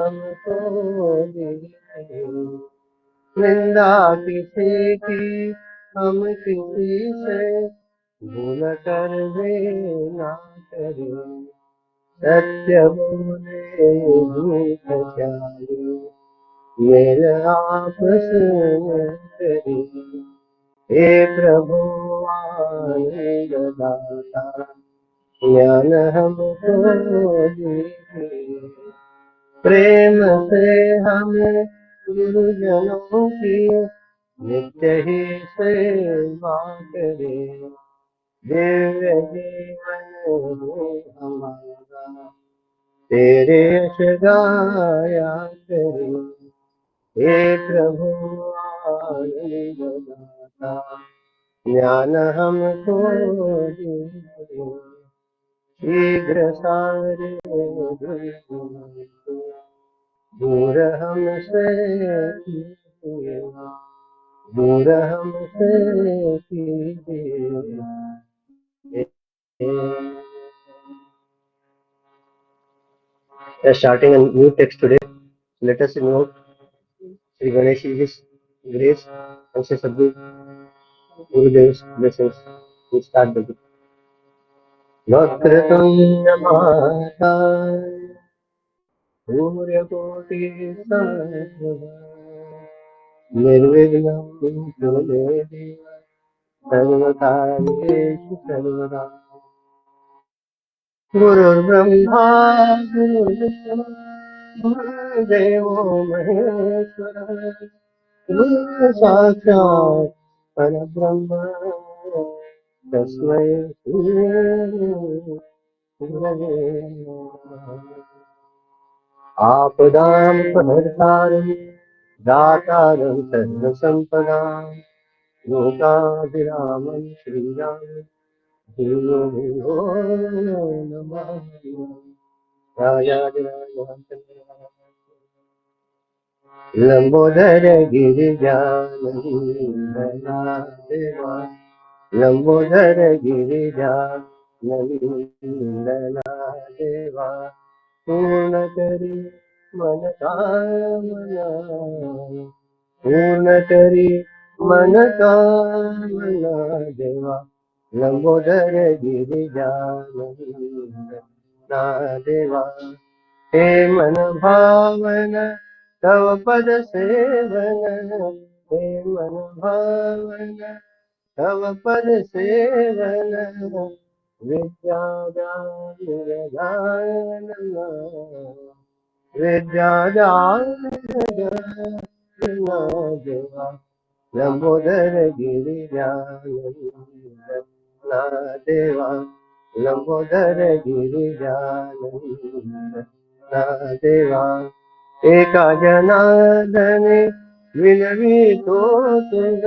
हमको दीजिए। निंदा किसी की हम किसी से भूल कर भी ना करें। सत्य बोले झूठ त्यागे, मेरे आपस में करी। हे प्रभु आनंद दाता, ज्ञान हमको दीजिए। प्रेम से हमें गुरुजनों की नित्य ही सेवा करें। दिव्य जीवन हो हमारा, तेरे यश गाया करें। हे प्रभु आनंद दाता, ज्ञान हमको दीजिए। शीघ्र सारे दुर्गुण दूर हमसे कीजिए, दूर हमसे कीजिए। Starting a new text today, let us invoke Sri Ganesh's grace and Sri Sadhu Gurudev's blessings to start the book. Vakratunda महाकाय सूर्यकोटि समप्रभा निर्विघ्नं कुरु मे देव सर्वकार्येषु सर्वदा। गुरुर्ब्रह्मा गुरुर्विष्णु गुरुर्देवो महेश्वरः, गुरुः साक्षात् परब्रह्म तस्मै श्री गुरवे नमः। आपदामपहर्तारं दातारं सर्वसम्पदां लोकाभिरामं श्रीराम भूयो भूयो नमः। लंबोदर गिरिजानंदना देवा, लंबोदर गिरिजानंदना देवा, पूर्ण करी मन कामना, पूर्ण करी मन कामना देवा। लंबोदर गिरिजानंदना देवा, हे मन भावन तव पद सेवन, हे मन भावन तव पद सेवन। विद्यादान विद्यादान देवा, लंबोदर गिरिजानंदना देवा, लंबोदर गिरिजानंदना देवा। एका जनार्दने विनवितो तुंग,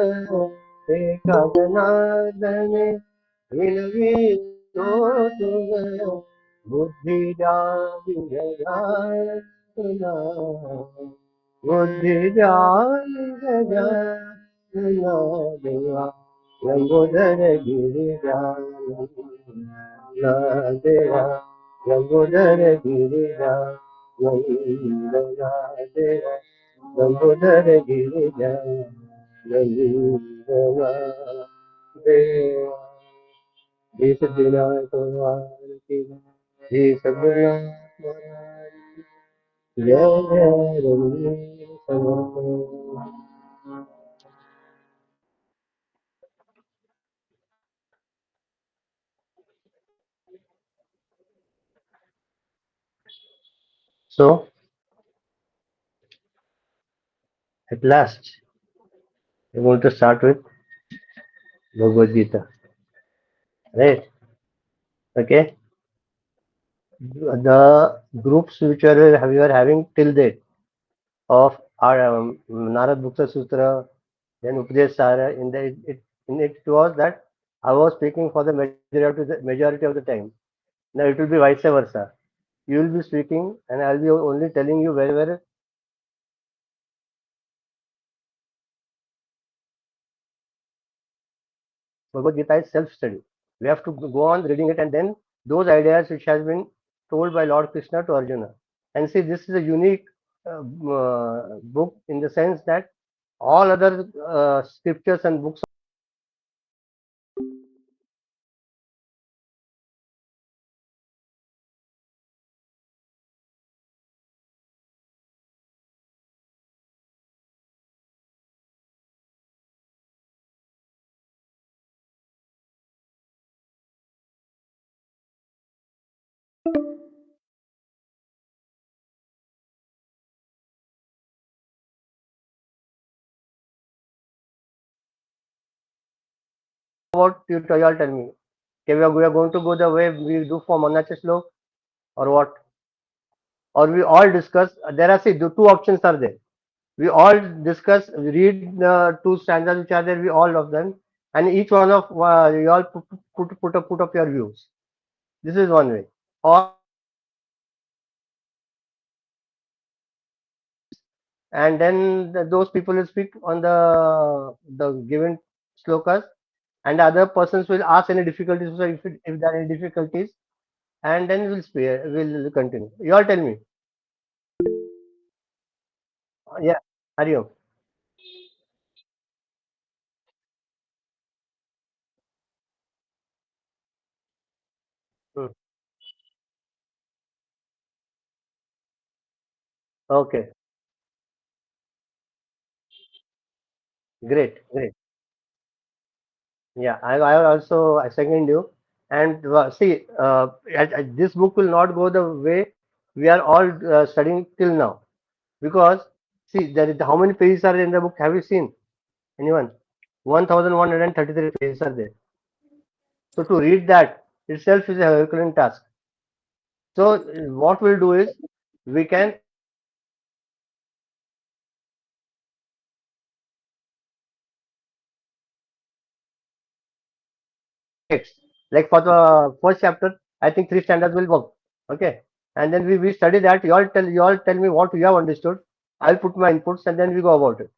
एका जनार्दने विनवितो तुंग, बुद्धि जान जगाना, बुद्धि जान जगाना देवा। लंबोदर गिरिजानंदना देवा, लंबोदर गिरिजानंदना देवा, लंबोदर गिरिजानंदना देवा। हे सिद्धिनाथ भगवान की जय, हे सद्गुरुनाथ महाराज की जय, जय रघुवीर समर्थ। So at last we're going to start with Bhagavad Gita, right? Okay, the groups which we are having till date of our Narad Bhukta Sutra, then Upadesh Sara, in it was that I was speaking for the majority of the time. Now it will be vice versa. You will be speaking and I'll be only telling you wherever Bhagavad Gita is self-study. We have to go on reading it and then those ideas which has been told by Lord Krishna to Arjuna. And see, this is a unique book in the sense that all other scriptures and books about you all tell me. Okay, we are going to go the way we do for Manacha Slok or what? Or we all discuss. There are see the two options are there. We all discuss, we read the two stanzas which are there. We all of them, and each one of you all put up your views. This is one way. Or and then those people will speak on the given slokas, and other persons will ask any difficulties. So if there are any difficulties, and then we'll continue. You all tell me. Yeah, Hariom. Hmm. Okay, great. Yeah, I also I second you. And see, this book will not go the way we are all studying till now, because see, there is how many pages are in the book? Have you seen anyone? 1,133 pages are there. So to read that itself is a Herculean task. So what we'll do is we can text. Like for the first chapter, I think three standards will work. Okay. And then we study that. You all tell me what you have understood. I'll put my inputs and then we go about it.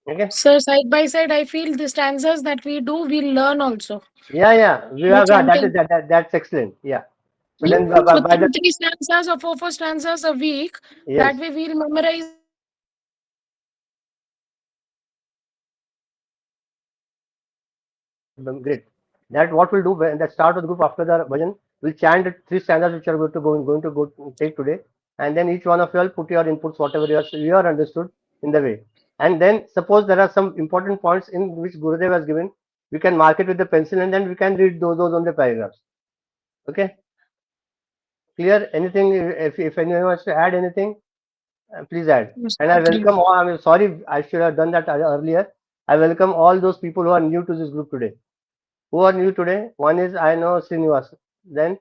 Okay. So side by side, I feel the stanzas that we do, we learn also. Yeah. We The have that is chanting. that's excellent. Yeah. So Yeah. then So by the three stanzas or four stanzas a week. yes. That way we'll memorize it and we'll be able to chant it Great. That what we'll do when the start of the group after the bhajan, we'll chant the three stanzas which are going to go take today, and then each one of you all put your inputs whatever you are understood in the way. And then suppose there are some important points in which Gurudev has given, we can mark it with the pencil and then we can read those on the paragraphs. Okay, clear? Anything? If anyone wants to add anything, please add. And I totally. welcome all. I'm sorry, I should have done that earlier. I welcome all those people who are new to this group today. Who are new today? One is I know Srinivas. Then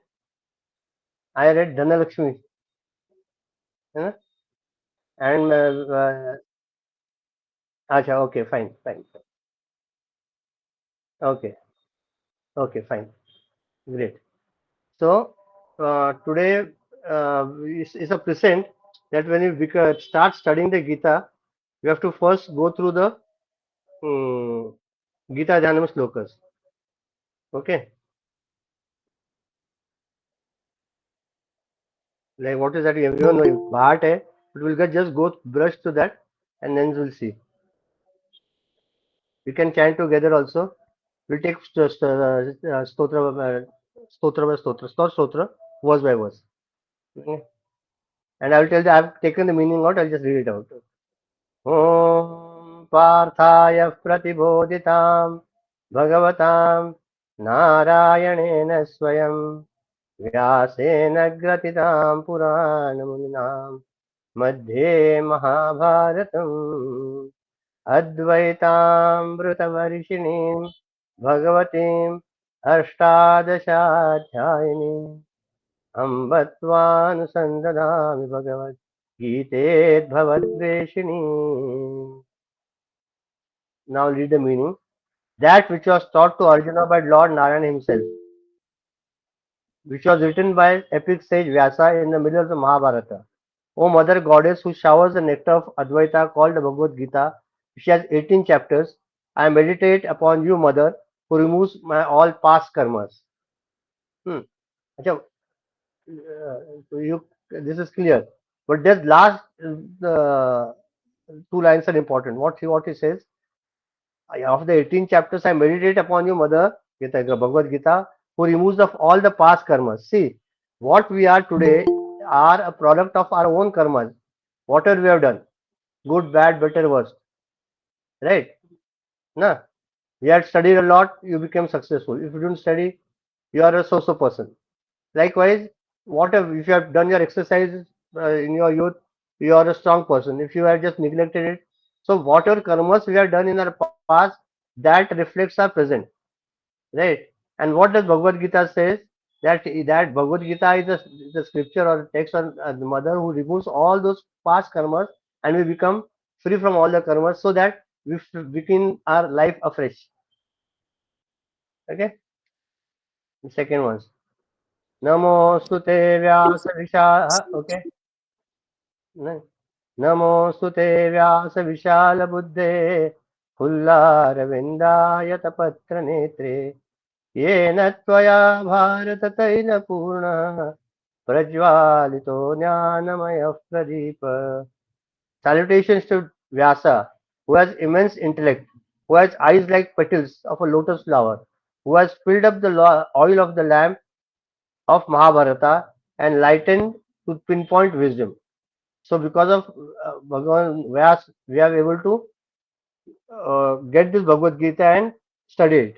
I read Dhanalakshmi. You know? And acha, okay, fine. Okay, okay, fine. Great. So today is a present that when you start studying the Gita, you have to first go through the um, Gita Dhanam slokas. Okay, like what is that? Everyone know Bhaat hai, but we'll just go brush to that and then we'll see. We can chant together also. We'll take stotra by stotra, stotra, verse by verse. Okay? And I will tell you, I've taken the meaning out, I'll just read it out. Om Parthaya Pratibodhitam Bhagavatam Narayanena Swayam Vyasena Gratitam Puranamuninam Madhye Mahabharatam Advaitaamrutavarishiniim Bhagavatim Ashtadashaध्यायिनीम् Amb त्वानुसन्दधामि भगवद्गीतेऽद्भवद्वेषिणी. Now read the meaning. That which was taught to Arjuna by Lord Narayana himself, which was written by epic sage Vyasa in the middle of the Mahabharata. O Mother Goddess who showers the nectar of Advaita called the Bhagavad Gita, which has 18 chapters, I meditate upon you, Mother, who removes my all past karmas. Hmm. अच्छा, you, this is clear. But this last two lines are important. What he says, of the 18 chapters, I meditate upon you, Mother, Gita, the Bhagavad Gita, who removes of all the past karmas. See, what we are today are a product of our own karmas. Whatever we have done, good, bad, better, worse, right? Nah, you had studied a lot, you became successful. If you don't study, you are a so-so person. Likewise, whatever if you have done your exercises in your youth, you are a strong person. If you have just neglected it, so whatever karmas we have done in our past, that reflects our present, right? And what does Bhagavad Gita says? That Bhagavad Gita is a scripture or a text or the mother who removes all those past karmas, and we become free from all the karmas, so that we begin our life afresh. Okay. The second one. Namo Sute Vyasa Visha. Okay. नमोऽस्तु ते व्यासविशालबुद्धे फुल्लारविन्दायतपत्रनेत्रे येन त्वया भारततैलपूर्णः प्रज्वालितो ज्ञानमयः Pradeep. Salutations to Vyasa, who has immense intellect, who has eyes like petals of a lotus flower, who has filled up the oil of the lamp of Mahabharata and lightened to pinpoint wisdom. So because of Bhagavan Vyas, we are able to get this Bhagavad Gita and study it.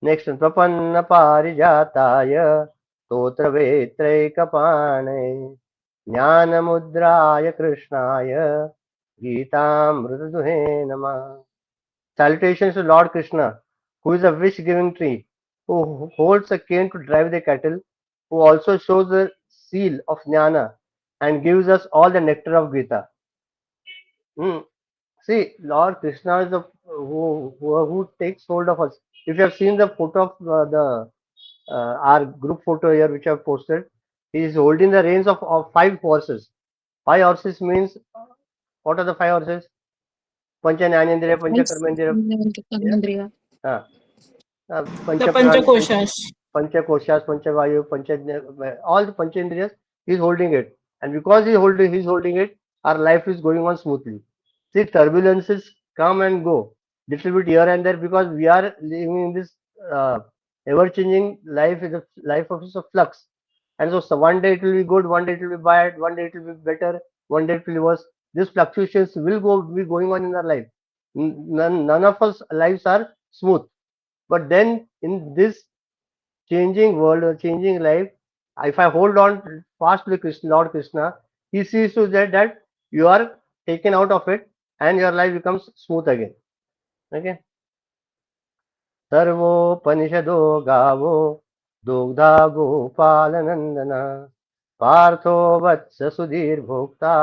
Next one, Prapanna Parijataya Totra Vetraikapane Jnana Mudraya Krishnaya Geetamritaduhe Namah. Salutations to Lord Krishna, who is a wish-giving tree, who holds a cane to drive the cattle, who also shows the seal of Jnana and gives us all the nectar of Gita. Hmm. See, Lord Krishna is the who takes hold of us. If you have seen the photo of the our group photo here, which I have posted, he is holding the reins of five horses. Five horses means what are the five horses? Pancha Jnanendriya, Pancha Yes. Karmendriya. Yes. Ah, The Pancha Pran, Panchakoshas. Pancha Koshas, Pancha Vayu, Pancha, all the Panchendriyas, he is holding it. And because he is holding it, our life is going on smoothly. See, turbulences come and go, little bit here and there, because we are living in this uh, ever-changing life, is a life of is a flux. And so one day it will be good, one day it will be bad, one day it will be better, one day it will be worse. These fluctuations will be going on in our life. None of us lives are smooth. But then in this changing world or changing life, if I hold on fast to the Krishna, Lord Krishna, he sees to that you are taken out of it and your life becomes smooth again. Okay. सर्वोपनिषदो गावो दुग्धा गोपालनंदन पार्थो वत्स सुधीर भोक्ता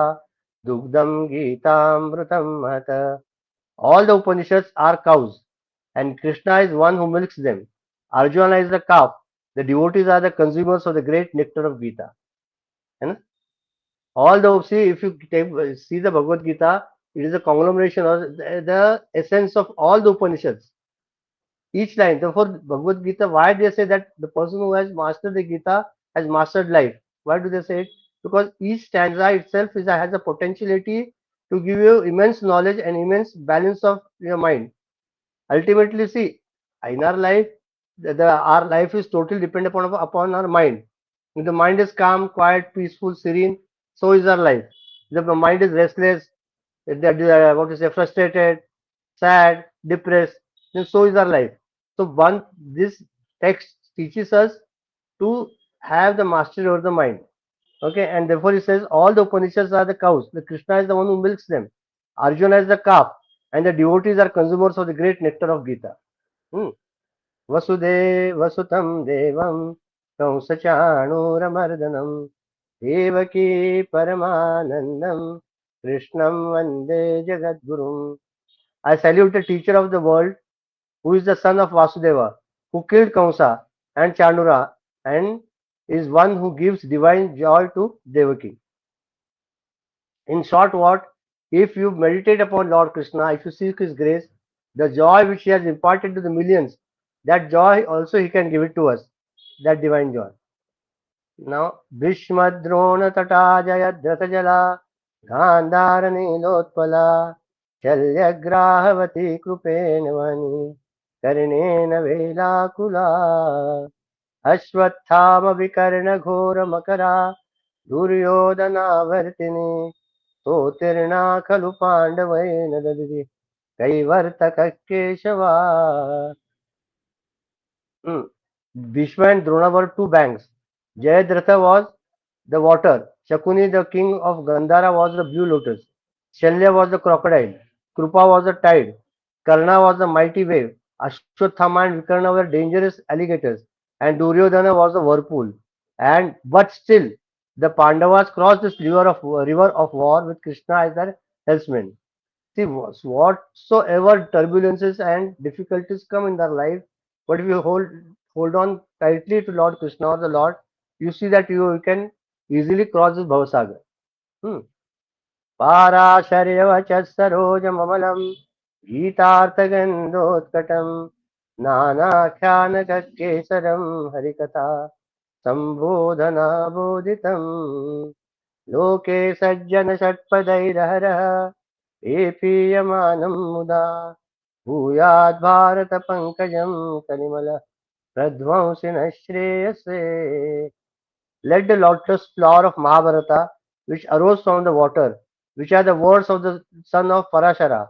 दुग्धम गीतामृतम महत. All the Upanishads are cows, and Krishna is one who milks them. Arjuna is the calf. The devotees are the consumers of the great nectar of Gita. And all the see, if you see the Bhagavad Gita, it is a conglomeration or the essence of all the Upanishads. Each line. Therefore, Bhagavad Gita. Why they say that the person who has mastered the Gita has mastered life? Why do they say it? Because each stanza itself has a potentiality to give you immense knowledge and immense balance of your mind. Ultimately, see, in our life, our life is totally dependent upon our mind. If the mind is calm, quiet, peaceful, serene, so is our life. If the mind is restless, what to say, frustrated, sad, depressed, then so is our life. So one, this text teaches us to have the mastery over the mind. Okay, and therefore he says all the Upanishads are the cows. The Krishna is the one who milks them. Arjuna is the calf, and the devotees are consumers of the great nectar of Gita. Hmm. वसुदेवसुतं देवं कंसचाणूरमर्दनं देवकी परमानन्दं कृष्णं वन्दे जगद्गुरुम्. I salute the teacher of the world, who is the son of Vasudeva, who killed Kamsa and Chanura, and is one who gives divine joy to Devaki. In short, what? If you meditate upon Lord Krishna, if you seek His grace, the joy which He has imparted to the millions, that joy also He can give it to us, that divine joy. Now, Bhishmadrona Jala Gandhara Nilotpala Shalyagrahavati Krupena Karnena Velakula Ashwathama Vikarna Ghora Makara Duryodhana Vartini Sotirna Khalu Pandavayena Dadidi Kaivartaka Keshava. Hmm. Bhishma and Drona were two banks. Jayadratha was the water. Shakuni, the king of Gandhara, was the blue lotus. Shalya was the crocodile. Krupa was the tide. Karna was the mighty wave. Ashwathama and Vikarna were dangerous alligators. And Duryodhana was the whirlpool. And but still, the Pandavas crossed this river of war with Krishna as their helmsman. See, whatsoever turbulences and difficulties come in their life, but if you hold on tightly to Lord Krishna or the Lord, you see that you can easily cross this Bhavasagar. Hmm. पाराशर्यवचः सरोजममलं गीतार्थगन्धोत्कटं नानाख्यानककेसरं हरिकथा सम्बोधनाबोधितम् लोके सज्जन षट्पदैरहरः एपीयमानं मुदा भूयाद् भारतपङ्कजं कलिमल प्रध्वंसिनः श्रेयसे. Let the lotus flower of Mahabharata, which arose from the water, which are the words of the son of Parashara,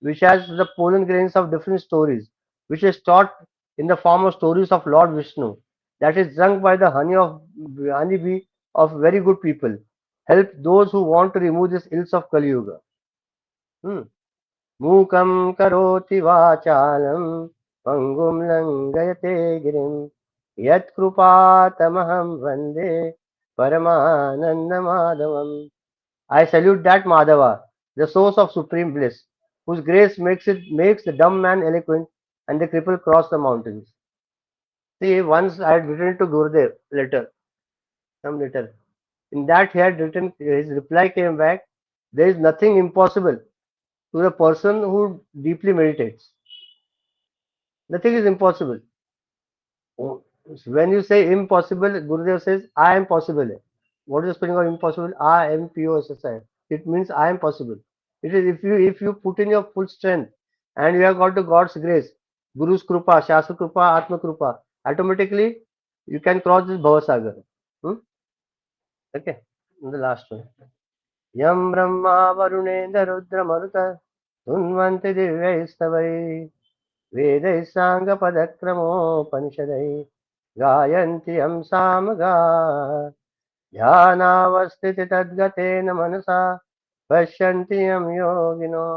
which has the pollen grains of different stories, which is taught in the form of stories of Lord Vishnu, that is drunk by the honey bee of very good people, help those who want to remove these ills of Kali Yuga. Hmm. मूकं करोति वाचालं पङ्गुं लङ्घयते गिरिं यत्कृपातमहं वन्दे परमानन्दमाधवम्. I salute that Madhava, the source of supreme bliss, whose grace makes the dumb man eloquent and the cripple cross the mountains. See, once I had written to Gurudev some letter. In that he had written, his reply came back, there is nothing impossible to the person who deeply meditates. Nothing is impossible. Oh, when you say impossible, Gurudev says, I am possible. What is the spelling of impossible? I am POSSI. It means I am possible. It is if you put in your full strength and you have got the God's grace, Guru's Krupa, Shastra Krupa, Atma Krupa, automatically you can cross this Bhavasagar. Hmm? Okay. And the last one. Yam Brahma Varunendra Rudra Maruta Tunvanti Divyaistavai वेदैः साङ्गपदक्रमोपनिषदैः गायन्ति यं सामगा ध्यानावस्थिति तद्गतेन मनसा पश्यन्ति यं योगिनो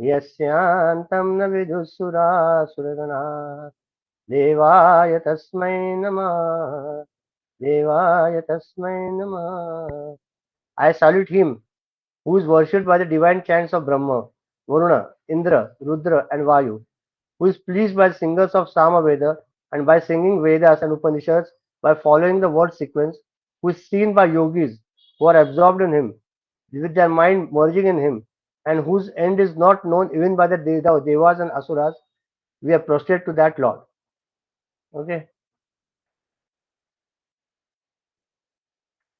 यस्यान्तं न विदुःसुरासुरगणाः देवाय तस्मै नमः देवाय तस्मै नमः. I salute him who is worshipped by the divine chants of Brahma, Varuna, Indra, Rudra and Vayu, who is pleased by the singers of Samaveda and by singing Vedas and Upanishads by following the word sequence, who is seen by yogis who are absorbed in him, with their mind merging in him, and whose end is not known even by the devas and asuras. We are prostrate to that Lord. Okay.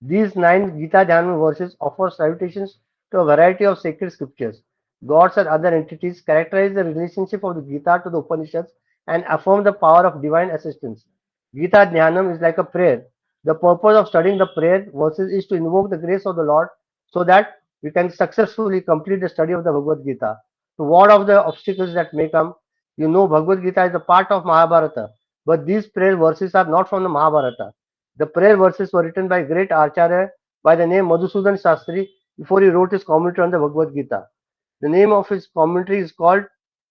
These nine Gita Dhyana verses offer salutations to a variety of sacred scriptures. Gods and other entities characterize the relationship of the Gita to the Upanishads and affirm the power of divine assistance. Gita Jnanam is like a prayer. The purpose of studying the prayer verses is to invoke the grace of the Lord so that we can successfully complete the study of the Bhagavad Gita. To ward off the obstacles that may come, Bhagavad Gita is a part of Mahabharata, but these prayer verses are not from the Mahabharata. The prayer verses were written by great Acharya by the name Madhusudan Shastri before he wrote his commentary on the Bhagavad Gita. The name of his commentary is called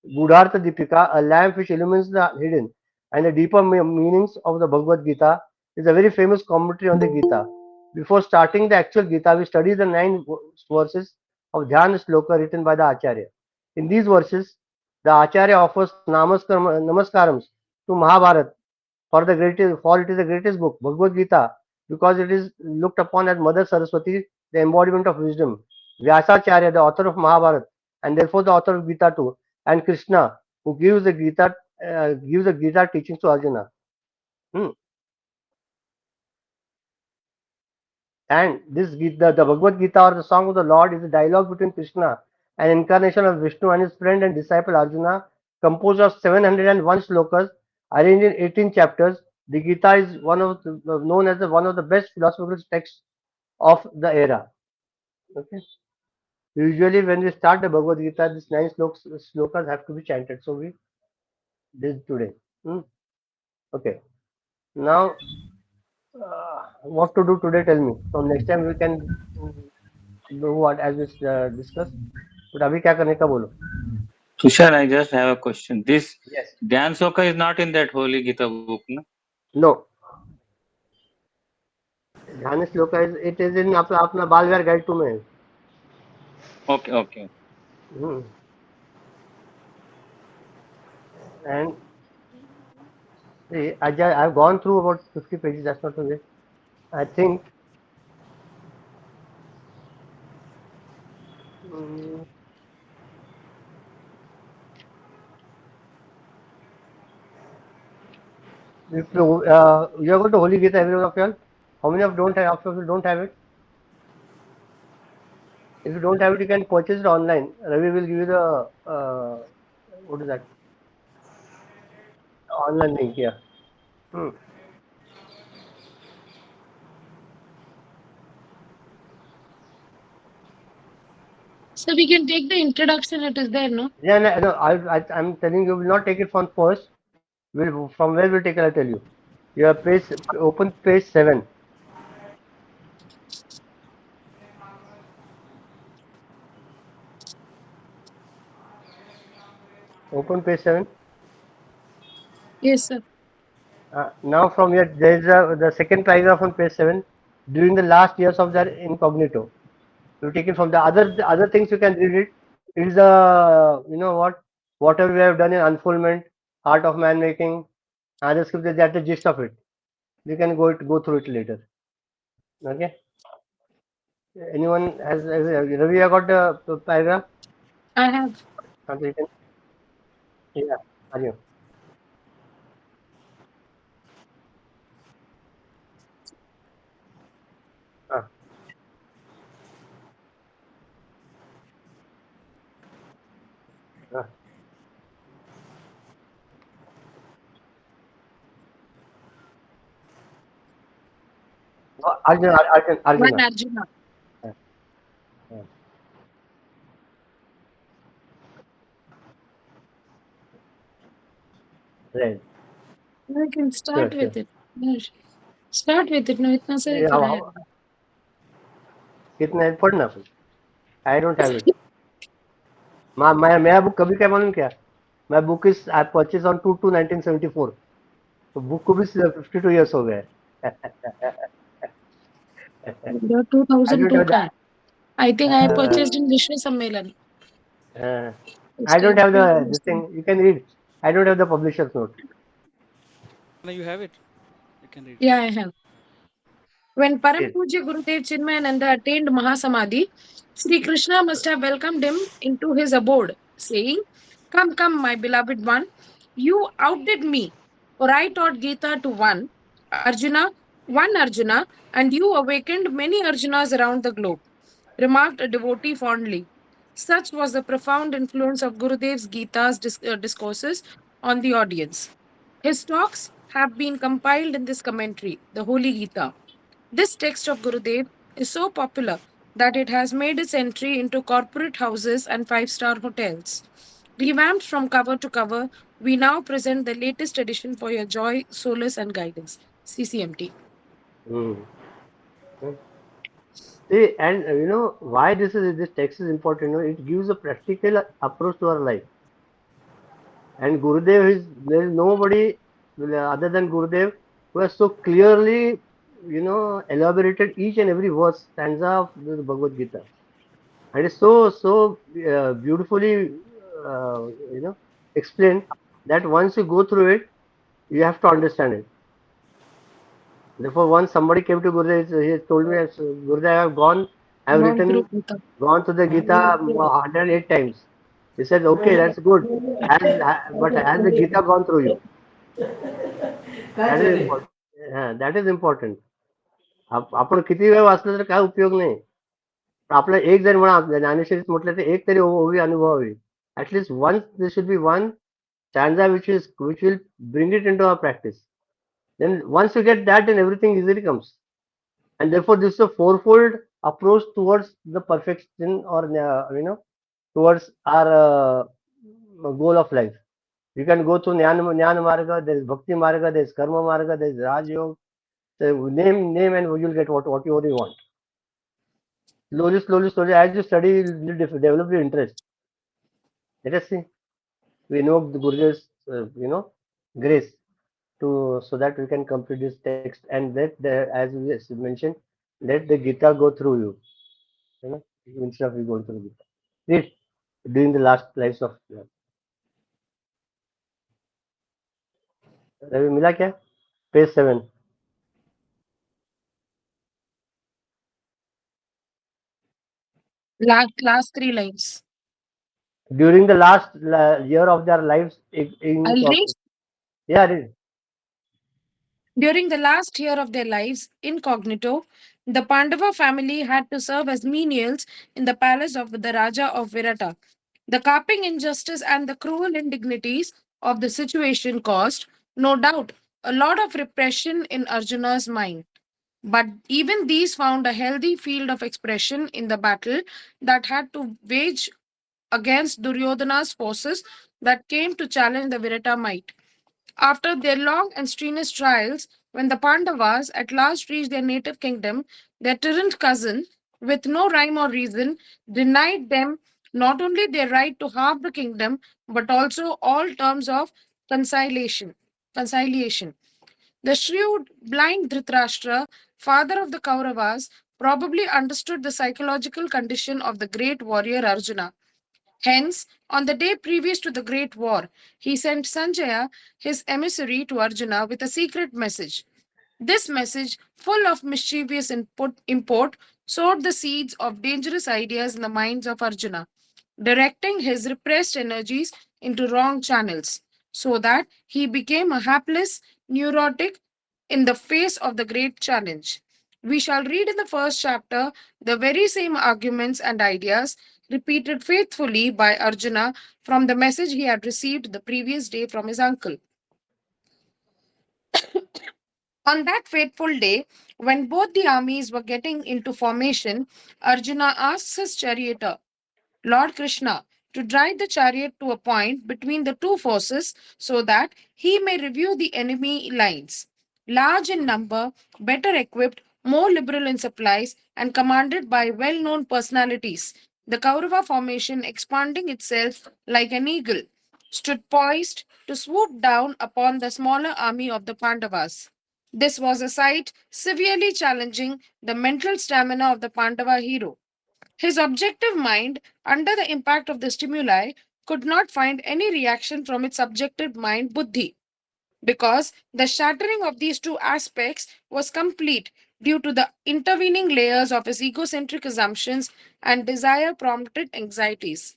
Gudhartha Deepika, a lamp which illumines the hidden and the deeper meanings of the Bhagavad Gita. Is a very famous commentary on the Gita. Before starting the actual Gita, we study the nine verses of Dhyana Sloka written by the Acharya. In these verses, the Acharya offers namaskarams to Mahabharata for it is the greatest book, Bhagavad Gita, because it is looked upon as Mother Saraswati, the embodiment of wisdom. Vyasacharya, the author of Mahabharata, and therefore the author of Gita too, and Krishna, who gives the Gita teachings to Arjuna. Hmm. And this Gita, the Bhagavad Gita or the Song of the Lord is a dialogue between Krishna, an incarnation of Vishnu, and his friend and disciple Arjuna, composed of 701 slokas, arranged in 18 chapters. The Gita is known as one of the best philosophical texts of the era. Okay. Usually, when we start the Bhagavad Gita, these nine slokas have to be chanted. So we did today. Hmm. Okay. Now, what to do today? Tell me. So next time we can do what as we discussed. But अभी क्या करने का बोलो? Tushar, I just have a question. This Yes. Gyan Soka is not in that Holy Gita book, no? No. ध्यान श्लोक it is in अपना अपना बालविहार guide to में. Okay, okay. Hmm. And see, I've gone through about 50 pages. That's not okay. I think mm, if you are going to Holy Gita, everyone of you all, how many of you don't have it? If you don't have it, you can purchase it online. Ravi will give you the what is that online link here. Hmm. So we can take the introduction. It is there, no? Yeah, no, no, I'm telling you, will not take it from first. Will from where we'll take it. I'll tell you. Your page, open page 7. Open page 7. Yes, sir. Now from here, there is the second paragraph on page 7. During the last years of their incognito, you take it from the other things you can read it. It is the whatever we have done in unfoldment, art of man making, other scriptures. That's the gist of it. You can go through it later. Okay. Anyone has Ravi? I got the paragraph. I have. You can, yeah. Are you? Uh, uh, Arjun, Arjun, One Arjuna. Arjuna. Uh, uh, right. I can Sure, start sure. with it. Yes. Start with it. No, इतना सारे ये करा है. कितना है पढ़ना फिर. I don't have it. मेरा बुक कभी क्या मालूम क्या. My book is I purchased on 2 1974. तो बुक को भी 52 years हो गए. The I don't 2002 have का the है. I think I uh, purchased in Vishnu Sammelan. uh, उस I don't time have पे the this thing. You can read. I don't have the publisher's note. No, you have it. You can read. Yeah, I have. When Param Yes. Pujya Gurudev Chinmayananda attained Mahasamadhi, Sri Krishna must have welcomed him into his abode, saying, "Come, come, my beloved one, you outdid me, for I taught Gita to one Arjuna, and you awakened many Arjunas around the globe," remarked a devotee fondly. Such was the profound influence of Gurudev's Gita's discourses on the audience. His talks have been compiled in this commentary, the Holy Gita. This text of Gurudev is so popular that it has made its entry into corporate houses and five-star hotels. Revamped from cover to cover, we now present the latest edition for your joy, solace, and guidance. CCMT. Hmm. See, and why this text is important. It gives a practical approach to our life. And Gurudev is there is nobody other than Gurudev who has so clearly elaborated each and every verse stanza of the Bhagavad Gita. And it's so beautifully explained that once you go through it, you have to understand it. Therefore, once somebody came to Gurudev, he told me, Gurudev, I have Gone through written, Gita. gone to the Gita 108 times. He said, okay, that's good. But has the Gita gone through you? That is important. That is important. आपण किती वेळ वाचलं तर काय उपयोग नाही. पण आपलं एक जरी म्हणा, ज्ञानेश्वरीत म्हटलं तर एक तरी ओवी अनुभवावी. At least one this should be one stanza which will bring it into our practice. Then once you get that, then everything easily comes. And therefore, this is a fourfold approach towards the perfection, or towards our goal of life. You can go through Jnana Marga, there is Bhakti Marga, there is Karma Marga, there is Raj Yoga. So name and you'll get whatever you want. Slowly, as you study, you develop your interest. Let us see. We know the Guru's, grace to, so that we can complete this text, and let the, as we mentioned, let the Gita go through you. You know, instead of you going through Gita. Read during the last lives of Ravi मिला क्या? Page 7. Last three lines. During the last year of their lives, in I'll read. yeah, read. During the last year of their lives, incognito, the Pandava family had to serve as menials in the palace of the Raja of Virata. The carping injustice and the cruel indignities of the situation caused, no doubt, a lot of repression in Arjuna's mind. But even these found a healthy field of expression in the battle that had to wage against Duryodhana's forces that came to challenge the Virata might. After their long and strenuous trials, when the Pandavas at last reached their native kingdom, their tyrant cousin, with no rhyme or reason, denied them not only their right to half the kingdom, but also all terms of conciliation. Conciliation. The shrewd, blind Dhritarashtra, father of the Kauravas, probably understood the psychological condition of the great warrior Arjuna. Hence, on the day previous to the great war, he sent Sanjaya, his emissary, to Arjuna with a secret message. This message, full of mischievous import, sowed the seeds of dangerous ideas in the minds of Arjuna, directing his repressed energies into wrong channels, so that he became a hapless neurotic in the face of the great challenge. We shall read in the first chapter the very same arguments and ideas repeated faithfully by Arjuna from the message he had received the previous day from his uncle. On that fateful day, when both the armies were getting into formation, Arjuna asks his charioteer, Lord Krishna, to drive the chariot to a point between the two forces so that he may review the enemy lines. Large in number, better equipped, more liberal in supplies, and commanded by well known personalities, the Kaurava formation, expanding itself like an eagle, stood poised to swoop down upon the smaller army of the Pandavas. This was a sight severely challenging the mental stamina of the Pandava hero. His objective mind, under the impact of the stimuli, could not find any reaction from its subjective mind, buddhi, because the shattering of these two aspects was complete due to the intervening layers of his egocentric assumptions and desire prompted anxieties.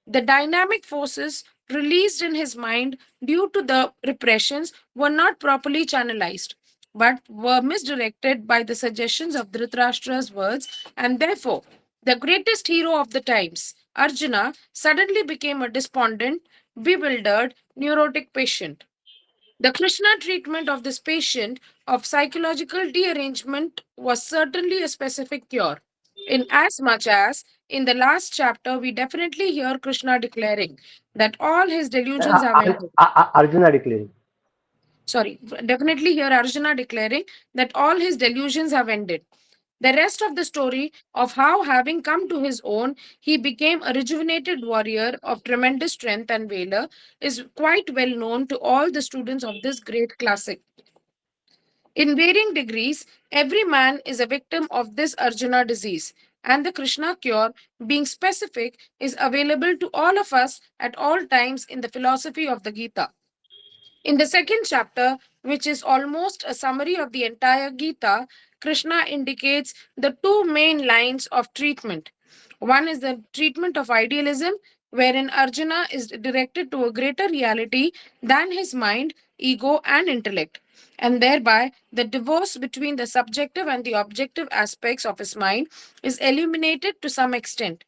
The dynamic forces released in his mind due to the repressions were not properly channelized, but were misdirected by the suggestions of Dhritarashtra's words, and therefore, the greatest hero of the times, Arjuna, suddenly became a despondent, bewildered, neurotic patient. The Krishna treatment of this patient of psychological derangement was certainly a specific cure. In as much as in the last chapter, we definitely hear Krishna declaring that all his delusions have ended. Arjuna declaring. Sorry, definitely hear Arjuna declaring that all his delusions have ended. The rest of the story of how, having come to his own, he became a rejuvenated warrior of tremendous strength and valor is quite well known to all the students of this great classic. In varying degrees, every man is a victim of this Arjuna disease, and the Krishna cure, being specific, is available to all of us at all times in the philosophy of the Gita. In the second chapter, which is almost a summary of the entire Gita, Krishna indicates the two main lines of treatment. One is the treatment of idealism, wherein Arjuna is directed to a greater reality than his mind, ego, and intellect. and thereby the divorce between the subjective and the objective aspects of his mind is eliminated to some extent.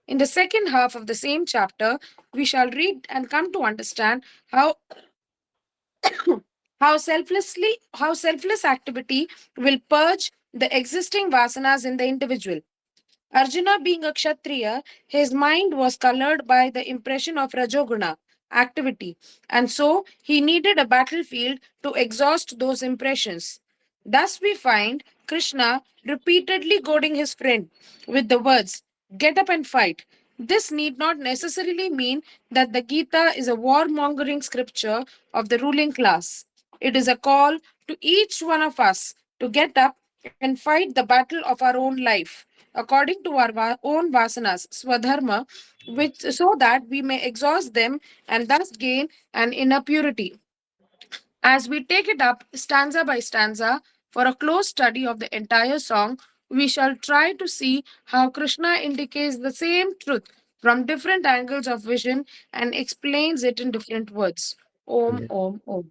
In the second half of the same chapter, we shall read and come to understand how selfless activity will purge the existing vasanas in the individual. Arjuna being a Kshatriya, his mind was colored by the impression of Rajoguna activity, and so he needed a battlefield to exhaust those impressions. Thus, we find Krishna repeatedly goading his friend with the words, "Get up and fight." This need not necessarily mean that the Gita is a warmongering scripture of the ruling class. It is a call to each one of us to get up and fight the battle of our own life according to our own vasanas, swadharma, which so that we may exhaust them and thus gain an inner purity. As we take it up stanza by stanza for a close study of the entire song, we shall try to see how Krishna indicates the same truth from different angles of vision and explains it in different words. Om, Yes, Om, Om.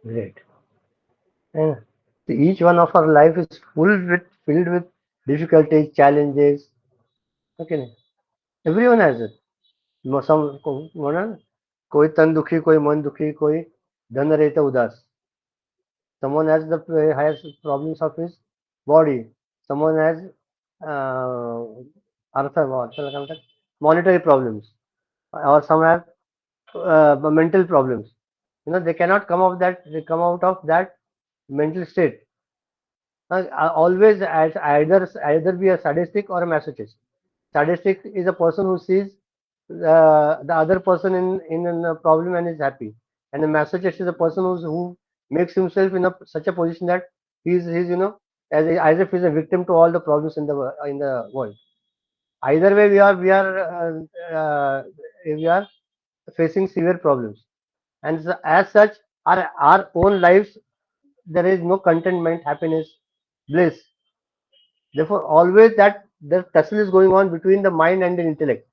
great. And each one of our life is filled with difficulties, challenges. Okay, everyone has it. Some कोई तन दुखी, कोई मन दुखी, कोई धन रहता उदास. Someone has problems of his body. Someone has uh, monetary problems, or some have mental problems. They cannot come out that they come out of that mental state. Always as either be a sadistic or a masochist. Sadistic is a person who sees the other person in a problem and is happy, and a masochist is a person who makes himself in such a position that he's as if he's a victim to all the problems in the world. Either way, we are facing severe problems, and as such, our own lives, there is no contentment, happiness, bliss. Therefore, always that the tussle is going on between the mind and the intellect.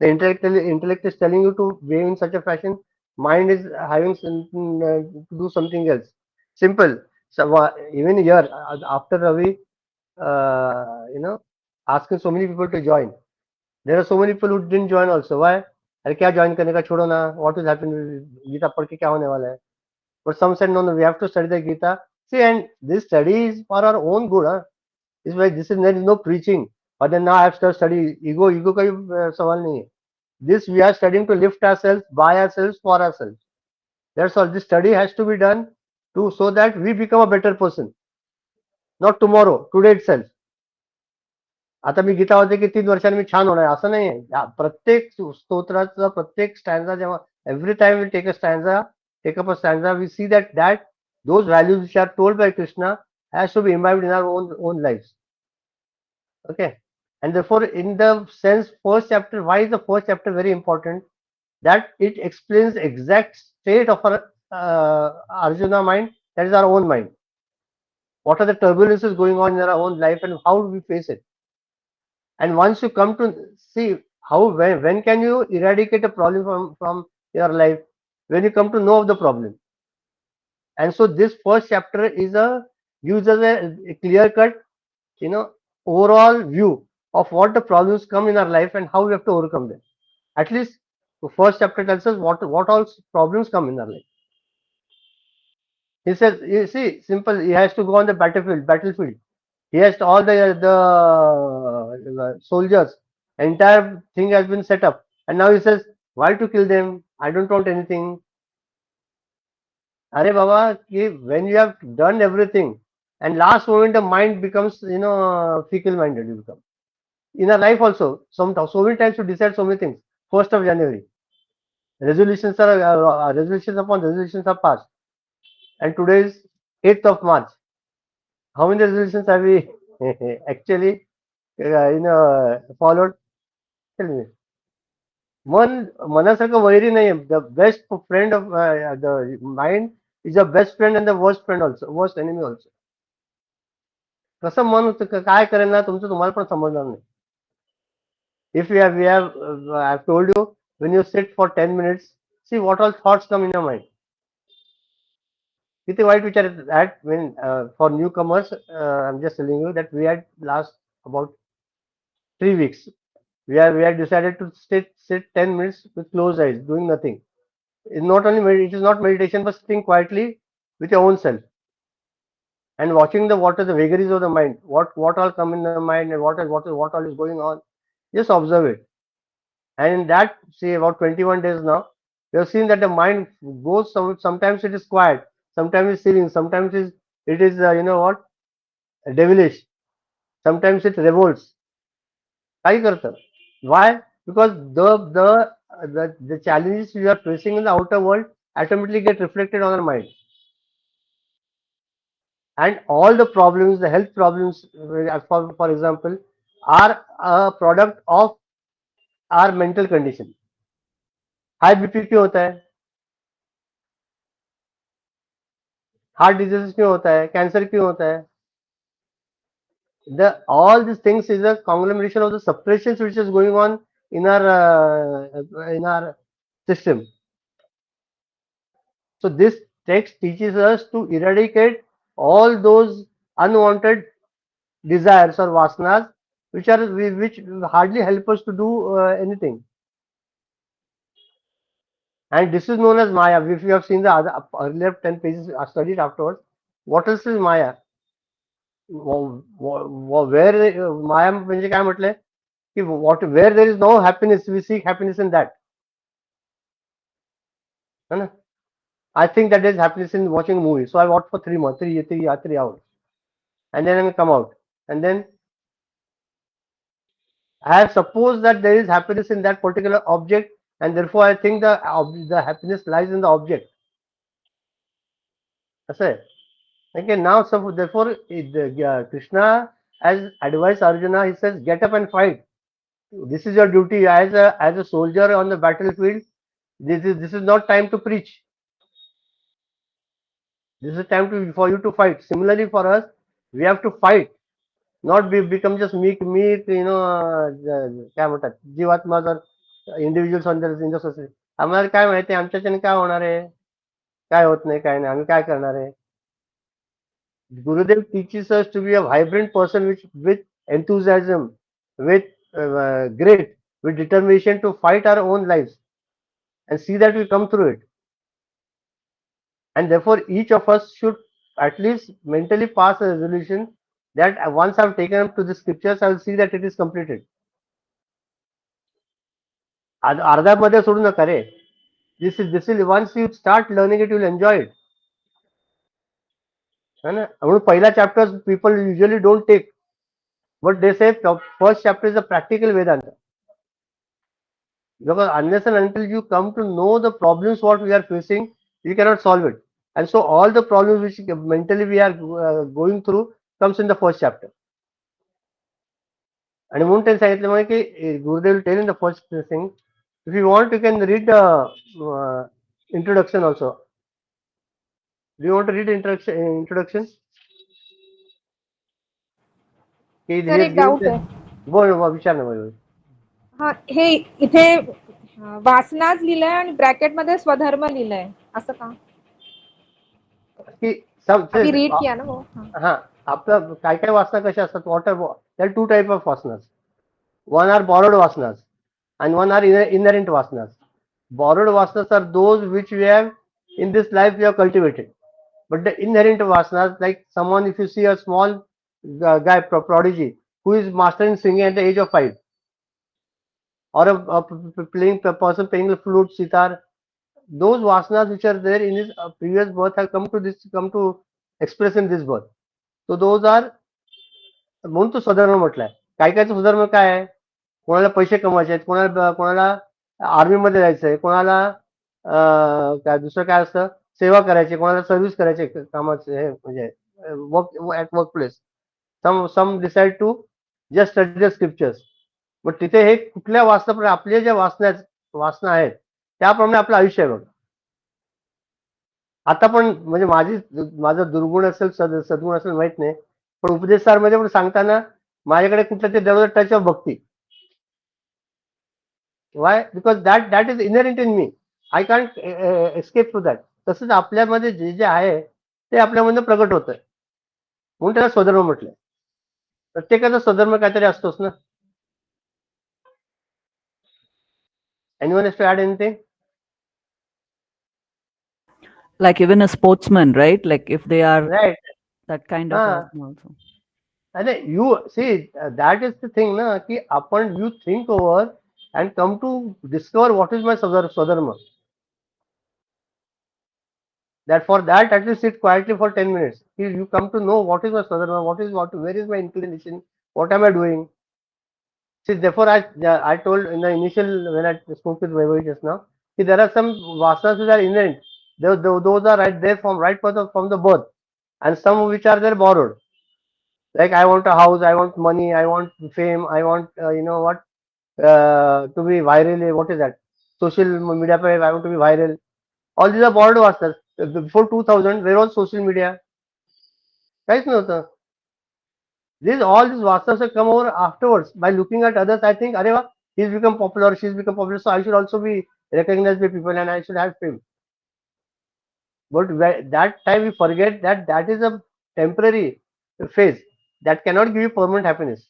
The intellect is telling you to behave in such a fashion. Mind is having something, to do something else. Simple. So even here, after Ravi, asking so many people to join, there are so many people who didn't join also. Why? अरे क्या join करने का छोड़ो ना. What will happen? Gita पढ़ के क्या होने वाला है? But some said no, no, we have to study the Gita. See, and this study is for our own good. Huh? Is why there is no preaching. But then now I have to study. Ego का सवाल नहीं है. This we are studying to lift ourselves, by ourselves, for ourselves. That's all. This study has to be done to so that we become a better person. Not tomorrow, today itself. आता मी गीता वाचते की 3 वर्षांनी मी छान होणार असं नाही आहे. प्रत्येक स्तोत्राचा प्रत्येक स्टँजा जेव्हा every time we take up a stanza, we see that those values which are told by Krishna has to be imbibed in our own lives. Okay, and therefore, in the sense, first chapter. Why is the first chapter very important? That it explains exact state of our Arjuna mind. That is our own mind. What are the turbulences going on in our own life, and how do we face it? And once you come to see how when can you eradicate a problem from your life, when you come to know of the problem. And so this first chapter gives us a clear cut, you know overall view of what the problems come in our life and how we have to overcome them. At least the first chapter tells us what all problems come in our life. He says, you see, simple. He has to go on the battlefield. He has all the soldiers. Entire thing has been set up, and now he says, why to kill them? I don't want anything. Arey Baba, when you have done everything, and last moment the mind becomes fickle minded. You become in our life also. So many times you decide so many things. 1st of January, resolutions upon resolutions are passed, and today is 8th of March. How many resolutions have we actually followed? Tell me. मनासारखं vary नाही. The best friend of the mind is the best friend and the worst friend also, worst enemy also. कसं मन होतं काय करेल ना तुमचं तुम्हाला पण समजणार नाही. If I have told you, when you sit for 10 minutes, see what all thoughts come in your mind. किती वाईट विचार येतात. At when for newcomers, I'm just telling you that we had last about 3 weeks. We had decided to sit 10 minutes with closed eyes, doing nothing. It's not only it is not meditation, but sitting quietly with your own self and watching the what are the vagaries of the mind, what all come in the mind, and what all is going on. Just observe it. And in that, say about 21 days now, we have seen that the mind goes sometimes it is quiet, sometimes it's serene, sometimes it is you know what, devilish, sometimes it revolts. काही करतं. Why? Because the challenges we are facing in the outer world automatically get reflected on our mind. And all the problems, the health problems, for example, are a product of our mental condition. High BP क्यों होता है, heart disease क्यों होता है, cancer क्यों होता है, the all these things is a conglomeration of the suppressions which is going on in our system. So this text teaches us to eradicate all those unwanted desires or vasanas which hardly help us to do anything. And this is known as Maya. If you have seen the other earlier 10 pages studied afterwards, what else is Maya? Where Maya म्हणजे काय म्हटलंय की where there is no happiness, we seek happiness in that. है ना? I think that there is happiness in watching a movie. So I watched for 3 months, 3 hours, and then I come out, and then I have supposed that there is happiness in that particular object, and therefore I think the happiness lies in the object. असं आहे. Okay, now so therefore Krishna has advised Arjuna. He says, get up and fight. This is your duty as a soldier on the battlefield. This is not time to preach. This is time for you to fight. Similarly for us, we have to fight, not become just meek, काय म्हणतात जीवात्मा जर individuals in the society. आम्हाला काय माहिती आमच्याच्याने काय होणार आहे, काय होत नाही, काय नाही, आम्ही काय करणार आहे. Gurudev teaches us to be a vibrant person with enthusiasm, with grit, with determination to fight our own lives and see that we come through it. And therefore, each of us should at least mentally pass a resolution that once I've taken up to the scriptures, I will see that it is completed. अर्ध्यामध्ये सोडू नका रे. This is once you start learning it, you will enjoy it. है ना? म्हणून पहिला chapters people usually don't take. But they say the first chapter is a practical Vedanta. Because unless and until you come to know the problems what we are facing, you cannot solve it. And so all the problems which mentally we are going through comes in the first chapter. आणि म्हणून त्यांनी सांगितलं मला की Gurudev tell in the first thing, if you want you can read introduction also. Do you want to read introduction? Sir एक doubt आहे. बोल विचार ना मला. हा, हे इथे वासनाच लिहिलंय आणि ब्रॅकेट मध्ये स्वधर्म लिहिलंय, असं का? की आम्ही रीड किया ना वो. हा, आपलं काय काय वासना कशा असतात, there are two type of vasanas. One are borrowed vasanas and one are inherent vasanas. Borrowed vasanas are those which we have in this life we have cultivated. But the inherent vasanas, like someone, if you see a small guy, prodigy, who is mastering singing at the age of 5, or a person playing the flute, sitar, those vasanas which are there in his previous birth have come to express in this birth. So those are, म्हणून तो स्वधर्म म्हटलाय. काय कायचं स्वधर्म काय आहे, कोणाला पैसे कमवायचे आहेत, कोणाला आर्मीमध्ये जायचंय, कोणाला काय दुसरं काय असतं, सेवा करायची, कोणाला सर्व्हिस करायचे कामाचे, हे म्हणजे workplace. Some decide to just study the scriptures. But तिथे हे कुठल्या वासनाप्रमाणे आपल्या ज्या वासना आहेत त्याप्रमाणे आपलं आयुष्य आहे बघा. आता पण म्हणजे माझं दुर्गुण असेल सद्गुण असेल माहित नाही, पण उपदेशसारमध्ये पण सांगताना माझ्याकडे कुठल्या ते देवाचा टच ऑफ भक्ती. Why? Because that is inherent in me. I can't escape to that. तसंच आपल्यामध्ये जे आहे ते आपल्यामधनं प्रगट होतंय, म्हणून त्याला स्वधर्म म्हटलंय. प्रत्येकाचा स्वधर्म काहीतरी असतोच ना. Anyone has to add anything? Like even a sportsman, right? Like if they are right. that kind of हा. person also. अरे you see that is the thing ना, की आपण you think over and come to discover what is my स्वधर्म. That for that at least sit quietly for 10 minutes. You come to know what is my sadhana, where is my inclination, what am I doing. See, therefore I told in the initial when I spoke with Vaibhavi just now, see, there are some vasanas which are inherent. Those are right there from the birth, and some which are there borrowed. Like I want a house, I want money, I want fame, I want what to be viral. What is that? Social media. I want to be viral. All these are borrowed vasanas. Before 2000, where was social media? काहीच नव्हतं. All these vasanas have come over afterwards. By looking at others, I think, अरे वा, he's become popular, she's become popular, so I should also be recognized by people and I should have fame. But that time we forget that that is a temporary phase that cannot give you permanent happiness.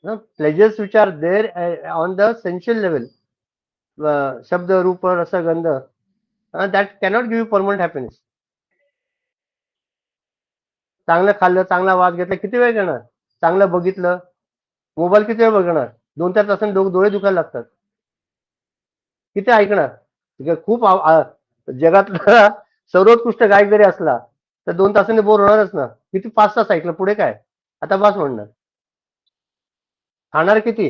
No? Pleasures which are there on the sensual level, Shabda, Rupa, Rasa, Gandha, that cannot give you permanent happiness. चांगलं खाल्लं, चांगला वास घेतला, किती वेळ करणार? चांगलं बघितलं, मोबाईल किती वेळ बघणार? 2-4 तासांनी डोळे दुखायला लागतात. किती ऐकणार? खूप जगातला सर्वोत्कृष्ट गायक जरी असला तर 2 तासांनी बोर होणारच ना. किती 5 तास ऐकलं, पुढे काय? आता बस म्हणणार. खाणार किती?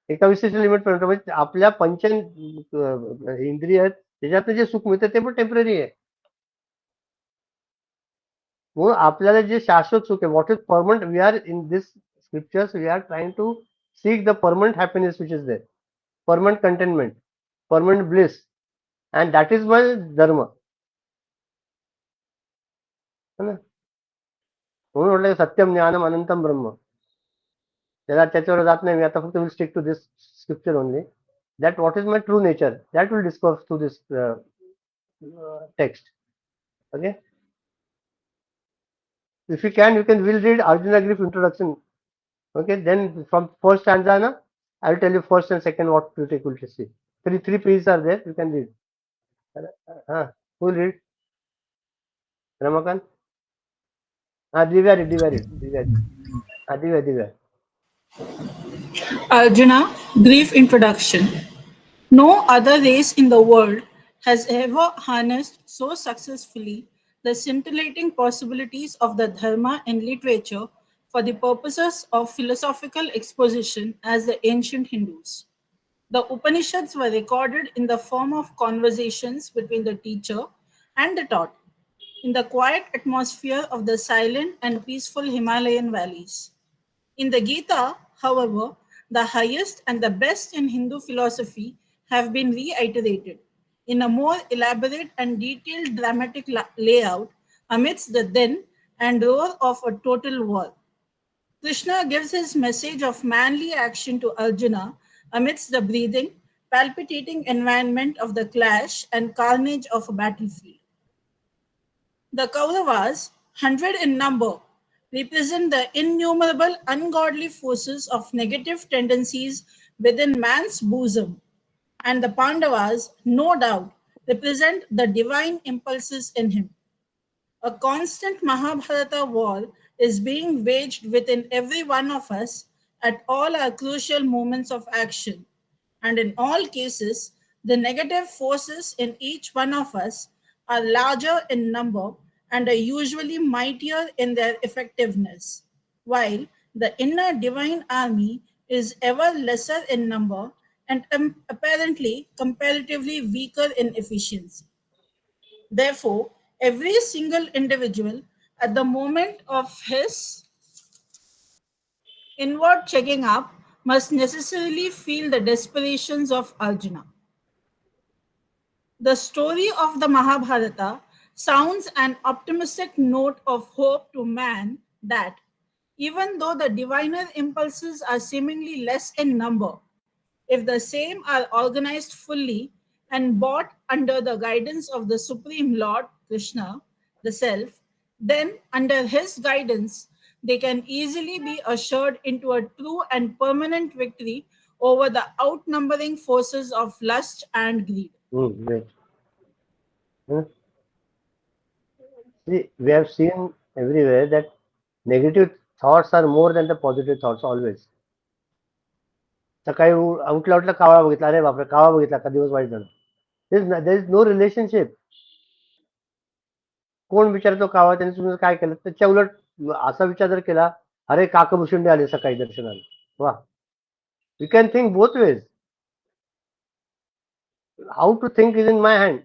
एका विशिष्ट लिमिट पर्यंत. म्हणजे आपल्या इंद्रिय आहेत त्याच्यातनं जे सुख मिळतं ते पण टेम्पररी आहे. म्हणून आपल्याला जे शाश्वत सुख आहे, what is permanent, we are in this scriptures we are trying to seek the permanent happiness which is there, permanent contentment, permanent bliss, and that is my dharma. म्हणून म्हटलं सत्यम ज्ञानम अनंतम ब्रह्म. त्याच्यावर जात नाही मी आता, फक्त will stick to this scripture only. That what is my true nature, that will discuss through this text. Okay, if you can will read Arjuna Grief introduction. Okay, then from first stanza na, I will tell you first and second what you take will see. Three pages are there, you can read. Who will read? Ramakant? Divya read, Divya. Arjuna, brief introduction. No other race in the world has ever harnessed so successfully the scintillating possibilities of the Dharma in literature for the purposes of philosophical exposition as the ancient Hindus. The Upanishads were recorded in the form of conversations between the teacher and the taught, in the quiet atmosphere of the silent and peaceful Himalayan valleys. In the Gita, however, the highest and the best in Hindu philosophy have been reiterated in a more elaborate and detailed dramatic layout amidst the din and roar of a total war. Krishna gives his message of manly action to Arjuna amidst the breathing, palpitating environment of the clash and carnage of a battlefield. The Kauravas, 100 in number, represent the innumerable ungodly forces of negative tendencies within man's bosom, and the Pandavas, no doubt, represent the divine impulses in him. A constant Mahabharata war is being waged within every one of us at all our crucial moments of action. And in all cases, the negative forces in each one of us are larger in number and are usually mightier in their effectiveness, while the inner divine army is ever lesser in number and apparently comparatively weaker in efficiency. Therefore, every single individual at the moment of his inward checking up must necessarily feel the desperations of Arjuna. The story of the Mahabharata sounds an optimistic note of hope to man that, even though the diviner impulses are seemingly less in number, if the same are organized fully and brought under the guidance of the Supreme Lord Krishna, the Self, then under his guidance, they can easily be ushered into a true and permanent victory over the outnumbering forces of lust and greed. Great. Hmm. See, we have seen everywhere that negative thoughts are more than the positive thoughts always. सकाळी उठला उठला कावळा बघितला, अरे बापरे कावळा बघितला का दिवस वाईट झाला. There is no relationship. कोण विचारतो कावळा त्यांनी तुम्ही काय केलं, त्याच्या उलट असा विचार जर केला, अरे काकभूषुंडे आले सकाळी दर्शनाला, वा. You can think both ways. How to think is in my hand.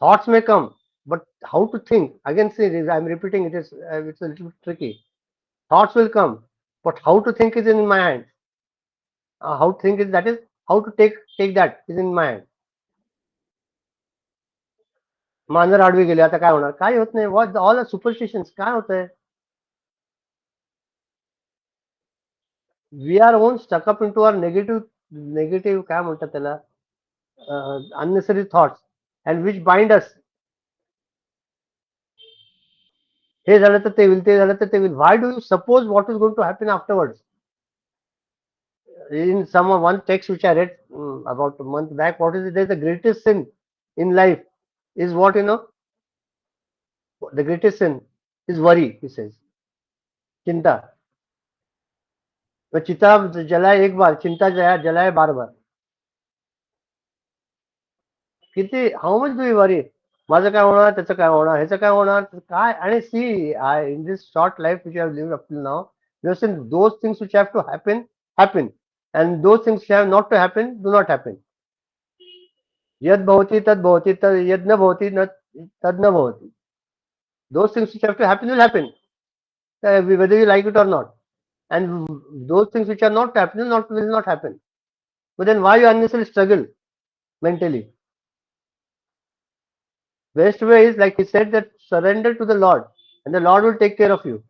Thoughts may come, but how to think? Again, see, I'm repeating it. It's a little bit tricky. Thoughts will come, but how to think is in my hand. How to think is that is how to take that is in my hand. मांजर आडवी गेली आता काय होणार, काय होत नाही. What all are superstitions. काय होतंय, we are own stuck up into our negative काय म्हणतात त्याला, unnecessary thoughts and which bind us. हे झालं तर ते होईल, ते झालं तर ते होईल. Why do you suppose what is going to happen afterwards. In some one text which I read about a month back, what is it? There's the greatest sin in life is what, you know, the greatest sin is worry, he says. चिंता. चिता जलाए एक बार, चिंता जलाए बार बार. किती, how much do you worry. माझं काय होणार, त्याचं काय होणार, ह्याचं काय होणार, काय. आणि see I in this short life which have lived up till now, you have seen those things which have to happen and those things which have not to happen do not happen. Yad bhavati tad bhavati, yad na bhavati tad na bhavati. Those things which have to happen will happen, whether you like it or not. And those things which are not happening will not happen. But then why you unnecessarily struggle mentally? Best way is, like he said, that surrender to the Lord, and the Lord will take care of you.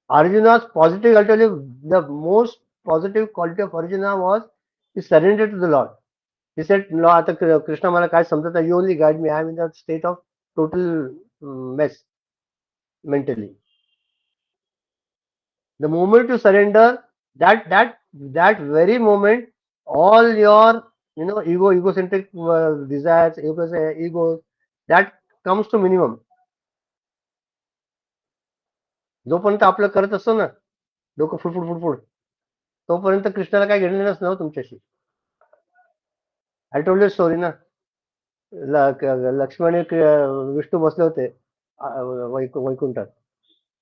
Arjuna's positive, I'll tell you, the most positive quality of Arjuna was he surrendered to the Lord. He said, "No, आता Krishna मला काय समजत नाही. You only guide me. I am in that state of total mess mentally." The moment you surrender, that very moment, all your egocentric desires, egos, that comes to minimum. जोपर्यंत आपलं करत असतो ना, डोकं फुडफुड, तोपर्यंत कृष्णाला काय घेणं देणंच नव्हतं तुमच्याशी. आय टोल्ड यू स्टोरी ना, लक्ष्मण विष्णू बसले होते वैकुंठात,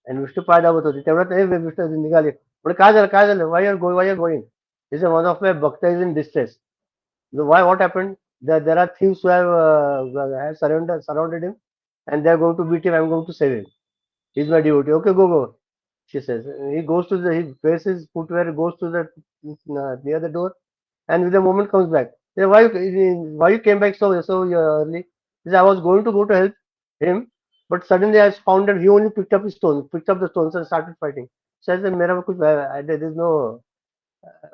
आणि विष्णू पाय दाबत होते. तेवढ्यात हे विष्णू निघाले. म्हणजे काय झालं, why are going. Is one of my भक्त is in distress. Why? What happened? There are thieves who have surrounded him, and they are going to beat him. I am going to save him. He's my devotee. Okay, go. She says. He goes to he wears his footwear, goes to the near the door, and with a moment comes back. He says, why you came back so early? He says, I was going to go to help him, but suddenly I found that he only picked up the stones and started fighting. Says, मेरा कुछ there is no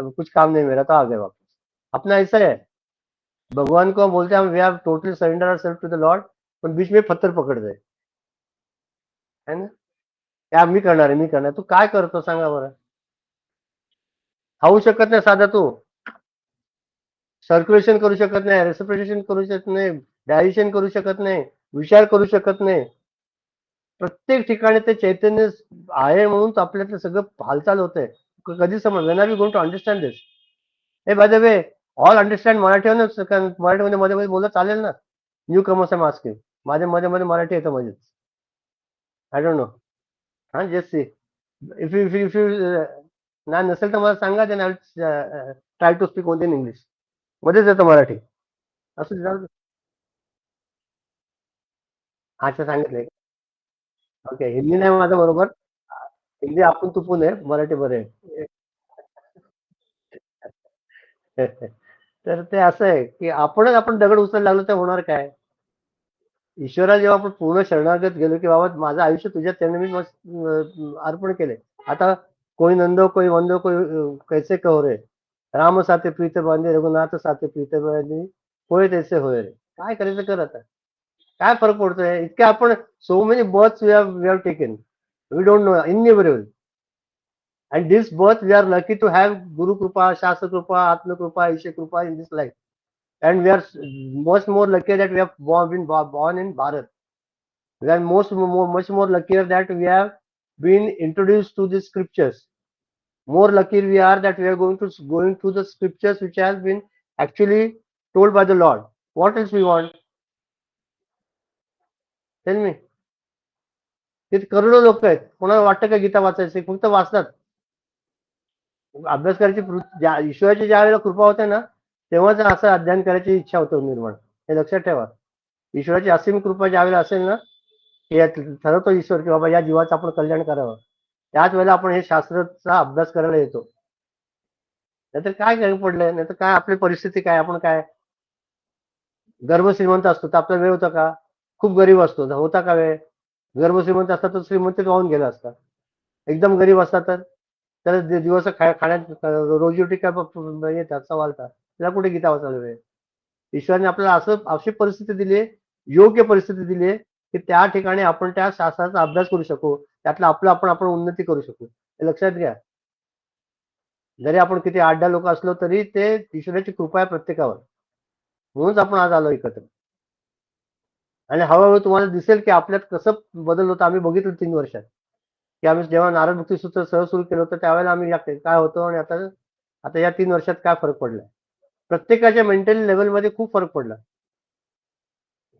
कुछ काम नहीं मेरा, तो आ गए वापस. अपना ऐसा है, भगवान को हम बोलते हैं हम we have totally surrender ourself to the lord, पण बीच में पत्थर पकड़ दे, है ना. या मी करणार. तू काय करतो सांगा बरं. खाऊ शकत नाही साधा तू, सर्क्युलेशन करू शकत नाही, रेस्पिरेशन करू शकत नाही, डायजेशन करू शकत नाही, विचार करू शकत नाही. प्रत्येक ठिकाणी ते चैतन्य आहे म्हणून आपल्यातलं सगळं हालचाल होते. कधी समज, when are you going to understand this. हे by the way, all understand मराठीमध्ये मध्ये मध्ये बोलत चालेल ना. न्यू कमर्स आहे मास्किंग, माझ्या मध्ये मराठी येतं मध्येच. I don't know. हा जस्ट सी इफ यू नाही नसेल तर मला सांगा, then I try to speak only in English. मध्येच येतं मराठी असं जाऊ. अच्छा सांगितलंय. ओके, हिंदी नाही माझं बरोबर. हिंदी आपण तुपून आहे, मराठी बरे आहे. तर ते असं आहे की आपण दगड उचलायला लागलो तर होणार काय. ईश्वरा जेव्हा आपण पूर्ण शरणागत गेलो की बाबा माझं आयुष्य तुझ्या त्याने मी अर्पण केले. आता कोई नंदो कोई वंदो कोई कैसे कहो रे, राम साथे प्रीत बांधे रघुनाथ साथे प्रीत बांधे होय तैसे होय रे. काय करायचं कर आता. काय फरक पडतोय इतके आपण so many births we have taken we don't know inevitable and this birth we are lucky to have guru kripa shastra kripa atma kripa isha kripa in this life and we are much more lucky that we have born in Bharat. We are much more luckier that we have been introduced to the scriptures. More lucky we are that we are going through the scriptures which has been actually told by the Lord. What else we want? Tell me. तिथे करोडो लोक आहेत कोणाला वाटतं का गीता वाचायचे फक्त वाचतात अभ्यास करायची ईश्वराची ज्या वेळेला कृपा होते ना तेव्हाच असं अध्ययन करायची इच्छा होतो निर्माण हे लक्षात ठेवा ईश्वराची असीम कृपा ज्यावेळेला असेल ना की ठरवतो ईश्वर की बाबा या जीवाचं आपण कल्याण करावं त्याच वेळेला आपण हे शास्त्राचा अभ्यास करायला येतो नाहीतर काय काय पडलंय नाहीतर काय आपली परिस्थिती काय आपण काय गर्भ श्रीमंत असतो तर आपला वेळ होता का खूप गरीब असतो होता का वेळ गर्भ श्रीमंत असता तर श्रीमंत वाहून गेला असता एकदम गरीब असता तर दिवस खाण्यात रोजीरोटी काय येतात सवालतात त्याला कुठे गीता वाचायला वेळ ईश्वराने आपल्याला अशी परिस्थिती दिली आहे योग्य परिस्थिती दिली आहे की त्या ठिकाणी आपण त्या शास्त्राचा अभ्यास करू शकू त्यातलं आपण उन्नती करू शकू हे लक्षात घ्या जरी आपण किती 8-10 लोक असलो तरी ते ईश्वराची कृपा आहे प्रत्येकावर म्हणूनच आपण आज आलो एकत्र आणि हळूहळू तुम्हाला दिसेल की आपल्यात कसं बदल होतं आम्ही बघितलं 3 वर्षात की आम्ही जेव्हा नारद मुक्ती सूत्र सहज सुरू केलं होतं त्यावेळेला आम्ही काय होतो आणि आता या 3 वर्षात काय फरक पडला प्रत्येकाच्या मेंटल लेवलमध्ये खूप फरक पडला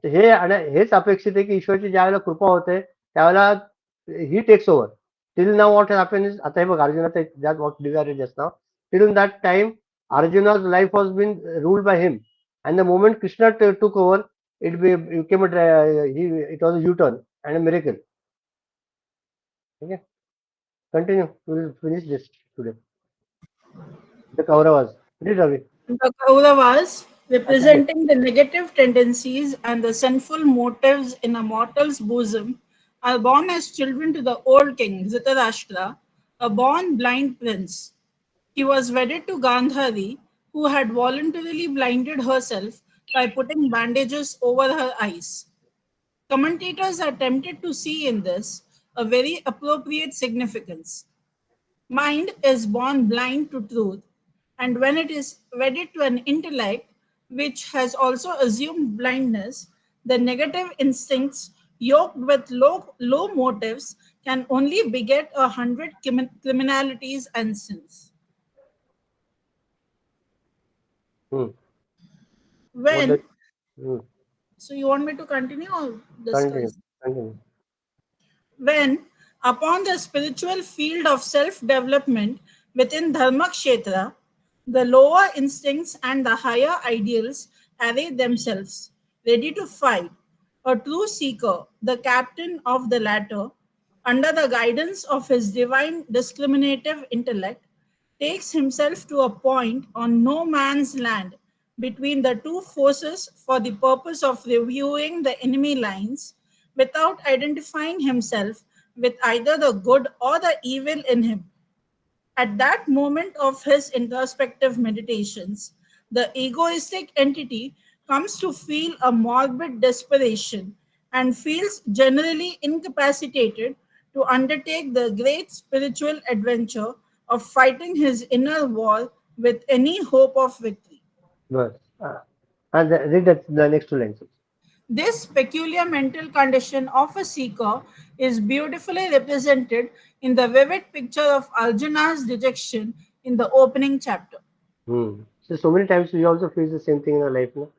हे आणि हेच अपेक्षित आहे की ईश्वराची ज्या वेळेला कृपा होते त्यावेळेला he takes over till now what happen is आता हे बघ अर्जुनाचा that what divided just now till that time Arjuna's life was been ruled by him and the moment Krishna took over it became it was a U-turn and a miracle. Okay, continue. We will finish this today. The Kauravas. Read Ravi. The Kauravas, representing the negative tendencies and the sinful motives in a mortal's bosom, are born as children to the old king Dhritarashtra, a born blind prince. He was wedded to Gandhari, who had voluntarily blinded herself by putting bandages over her eyes. Commentators are tempted to see in this a very appropriate significance. Mind is born blind to truth, and when it is wedded to an intellect which has also assumed blindness, the negative instincts, yoked with low motives, can only beget 100 criminalities and sins. What When, does so you want me to continue or continue? discuss? Continue. When, upon the spiritual field of self development within Dharmakshetra, the lower instincts and the higher ideals array themselves, ready to fight, a true seeker, the captain of the latter, under the guidance of his divine discriminative intellect, takes himself to a point on no man's land between the two forces for the purpose of reviewing the enemy lines without identifying himself with either the good or the evil in him. At that moment of his introspective meditations, the egoistic entity comes to feel a morbid desperation and feels generally incapacitated to undertake the great spiritual adventure of fighting his inner war with any hope of victory. Verse. And read the next 2 lines. This peculiar mental condition of a seeker is beautifully represented in the vivid picture of Arjuna's dejection in the opening chapter. So many times we also face the same thing in our life. No?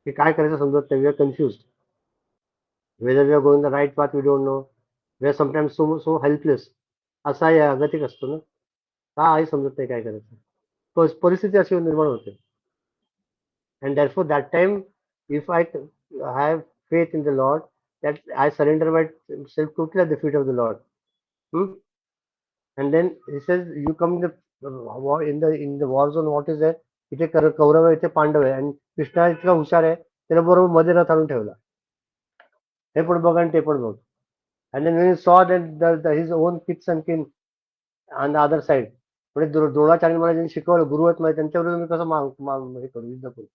की काय करायचं समजत नाही. We are confused. Whether we are going the right path, we don't know. We are sometimes so helpless. असा या अगतिक असतो ना काही समजत नाही काय करायचं परिस्थिती अशी निर्माण होते and therefore that time if I have faith in the Lord that I surrender myself totally at the feet of the Lord. And then he says you come in the war zone what is there इथे कौरव इथे पांडव आहे आणि कृष्णा इतका हुशार आहे त्याला बरोबर मध्ये रथ आणून ठेवला हे पण बघ आणि ते पण बघ and then when he saw that his own kith and kin on the other side म्हणजे द्रोणाचार्य मला ज्यांनी शिकवलं, गुरु आहेत माझे, त्यांच्याविरुद्ध मी कसं हे करू, युद्ध करू.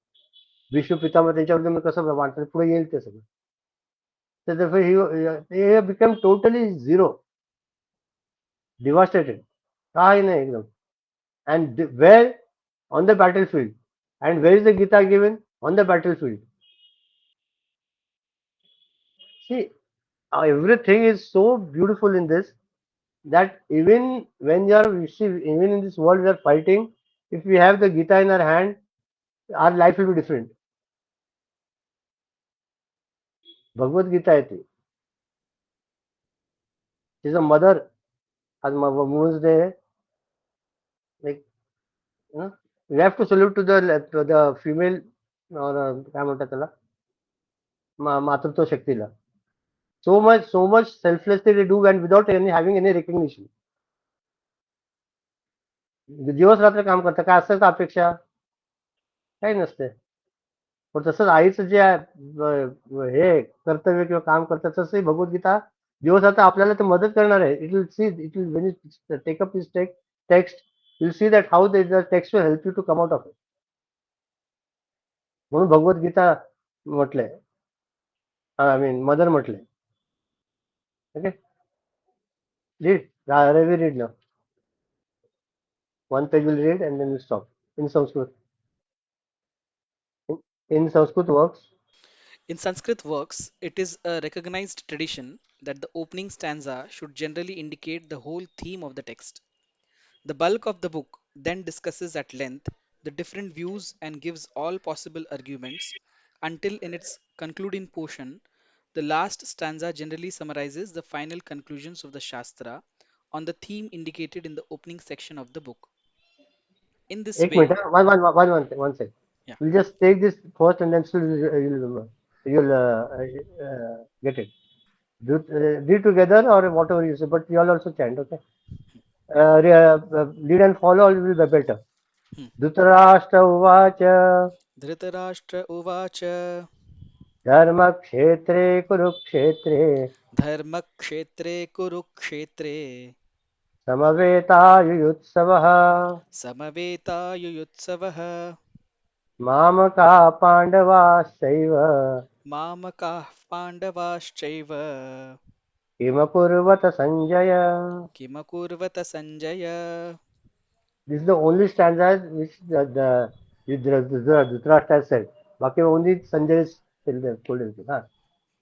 भीष्म पितामह त्यांच्याविरुद्ध मी कसं मांडतो, पुढे येईल ते सगळं. तर he became totally zero, devastated. काही नाही एकदम. And where? On the battlefield. And where is the Gita given? On the battlefield. See, everything is so beautiful in this, that even when you see, even in this world we are fighting, if we have the Gita in our hand, our life will be different. Bhagavad Gita आहे ती. She's a mother. आज Women's Day आहे. Like, you know, we have to salute to the female, or काय म्हणतात त्याला, मातृत्व शक्तीला. So much selflessly they do, and without having any recognition. दिवस रात्र काम करतात, काय असतं का अपेक्षा? काही नसते. पण तसंच आईचं जे हे कर्तव्य किंवा काम करतात, तसंही भगवद्गीता दिवस रात्र आपल्याला ते मदत करणार आहे. It will when you take up this text, you see that how the text will help you to come out of it. म्हणून भगवद्गीता म्हटलंय, आय मीन मदर म्हटलंय. ओके, रीड, रवी रीड ना. One page will read and then we stop. In Sanskrit. In Sanskrit works. In Sanskrit works, it is a recognized tradition that the opening stanza should generally indicate the whole theme of the text. The bulk of the book then discusses at length the different views and gives all possible arguments until, in its concluding portion, the last stanza generally summarizes the final conclusions of the Shastra on the theme indicated in the opening section of the book. In this Ek minute, way, one second. yeah, We'll just take this first and then still you'll get it. Read together or whatever you say, but you all also chant, okay? Lead and follow will be better. hmm. Dhritarashtra uvacha Dhritarashtra Uvacha dharmakshetre kurukshetre Dharmakshetre Kurukshetre samaveta Samaveta Yuyutsavaha mamaka pandavasaiva Mamakah Pandavashchaiva किमकुर्वत Sanjaya. Kimakurvata Sanjaya. This is the only stanza which Dhritarashtra said. Baki only Sanjay is told him. Huh?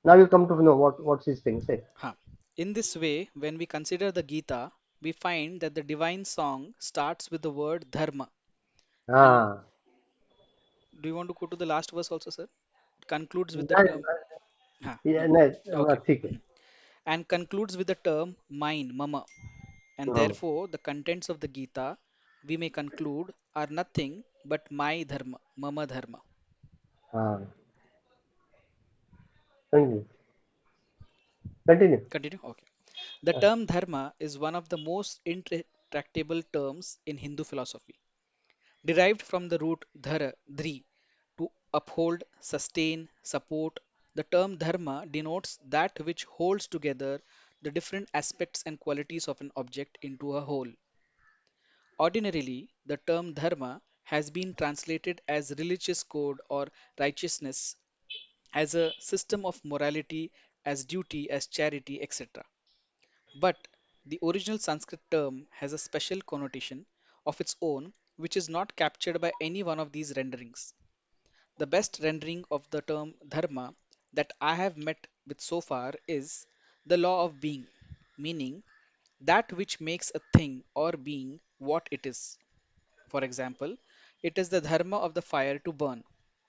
Now you come to know what's his thing. Say. Huh. In this way, when we consider the Gita, we find that the divine song starts with the word dharma. And हाँ do you want to go to the last verse also, sir? It concludes with the नहीं term. Huh. नहीं, Okay. ठीक है. And concludes with the term mine, mama. And हाँ therefore, the contents of the Gita, we may conclude, are nothing but my dharma, mama dharma. हाँ continue. Continue. Continue? Okay. The term dharma is one of the most intractable terms in Hindu philosophy, derived from the root dhara, dhri, to uphold, sustain, support. The term dharma denotes that which holds together the different aspects and qualities of an object into a whole. Ordinarily, the term dharma has been translated as religious code or righteousness, as a system of morality, as duty, as charity, etc. But the original Sanskrit term has a special connotation of its own, which is not captured by any one of these renderings. The best rendering of the term dharma that I have met with so far is the law of being, meaning that which makes a thing or being what it is. For example, it is the dharma of the fire to burn,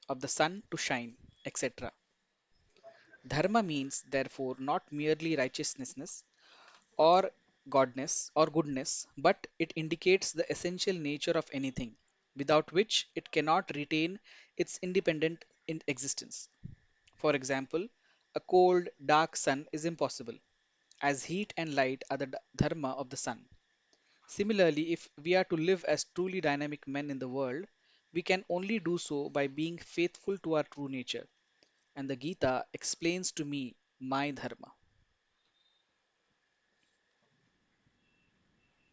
of the sun to shine, etc. Dharma means, therefore, not merely righteousness or godness or goodness, but it indicates the essential nature of anything, without which it cannot retain its independent in existence. For example, a cold, dark sun is impossible, as heat and light are the dharma of the sun. Similarly, if we are to live as truly dynamic men in the world, we can only do so by being faithful to our true nature. And the Gita explains to me my dharma.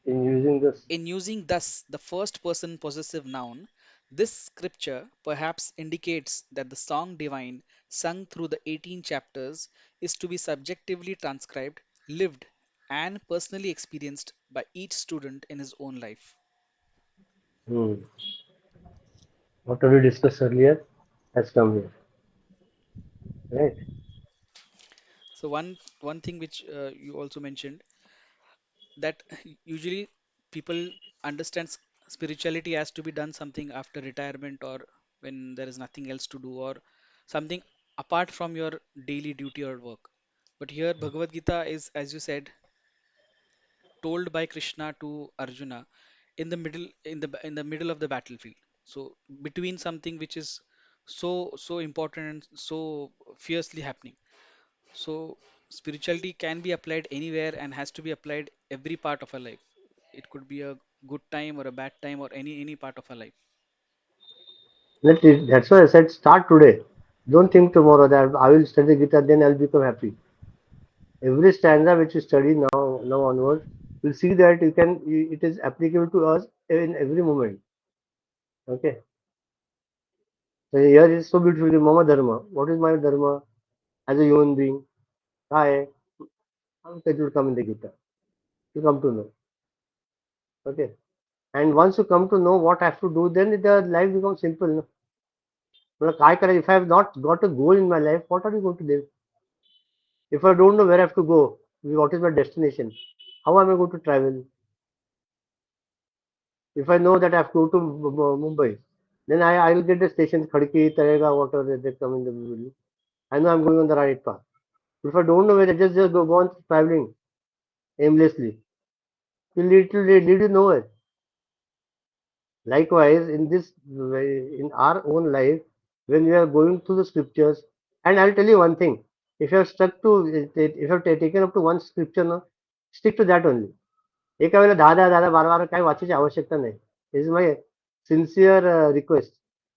In using using this. In using thus the first person possessive noun, this scripture perhaps indicates that the song divine sung through the 18 chapters is to be subjectively transcribed, lived, and personally experienced by each student in his own life. Hmm. Whatever we discussed earlier has come here, right? So one thing which you also mentioned, that usually people understand spirituality has to be done something after retirement, or when there is nothing else to do, or something apart from your daily duty or work. But here Bhagavad Gita is, as you said, told by Krishna to Arjuna in the middle of the battlefield. So between something which is so important and so fiercely happening. So spirituality can be applied anywhere and has to be applied every part of our life. It could be a good time or a bad time or any part of our life. That's why I said start today. Don't think tomorrow that I will study Gita, then I'll become happy. Every stanza which you study now onwards, you'll see that it is applicable to us in every moment. Okay. So here is so beautifully Mama Dharma. What is my dharma as a human being? Hi, that will come in the Gita. You come to know. Okay. And once you come to know what I have to do, then the life becomes simple. No? Well, if I have not got a goal in my life, what are you going to do? If I don't know where I have to go, what is my destination? How am I going to travel? If I know that I have to go to Mumbai, then I will get the station Khadki, Tarega, whatever they come in the middle. I know I'm going on the right path. If I don't know where, just go on traveling aimlessly. It will lead you nowhere. Likewise, in this in our own life, when we are going through the scriptures, and I'll tell you one thing: if you have stuck to, if you have taken up to one scripture, no, stick to that only. एका वेळेला 10 12 काही वाचायची आवश्यकता नाही. This is my sincere request.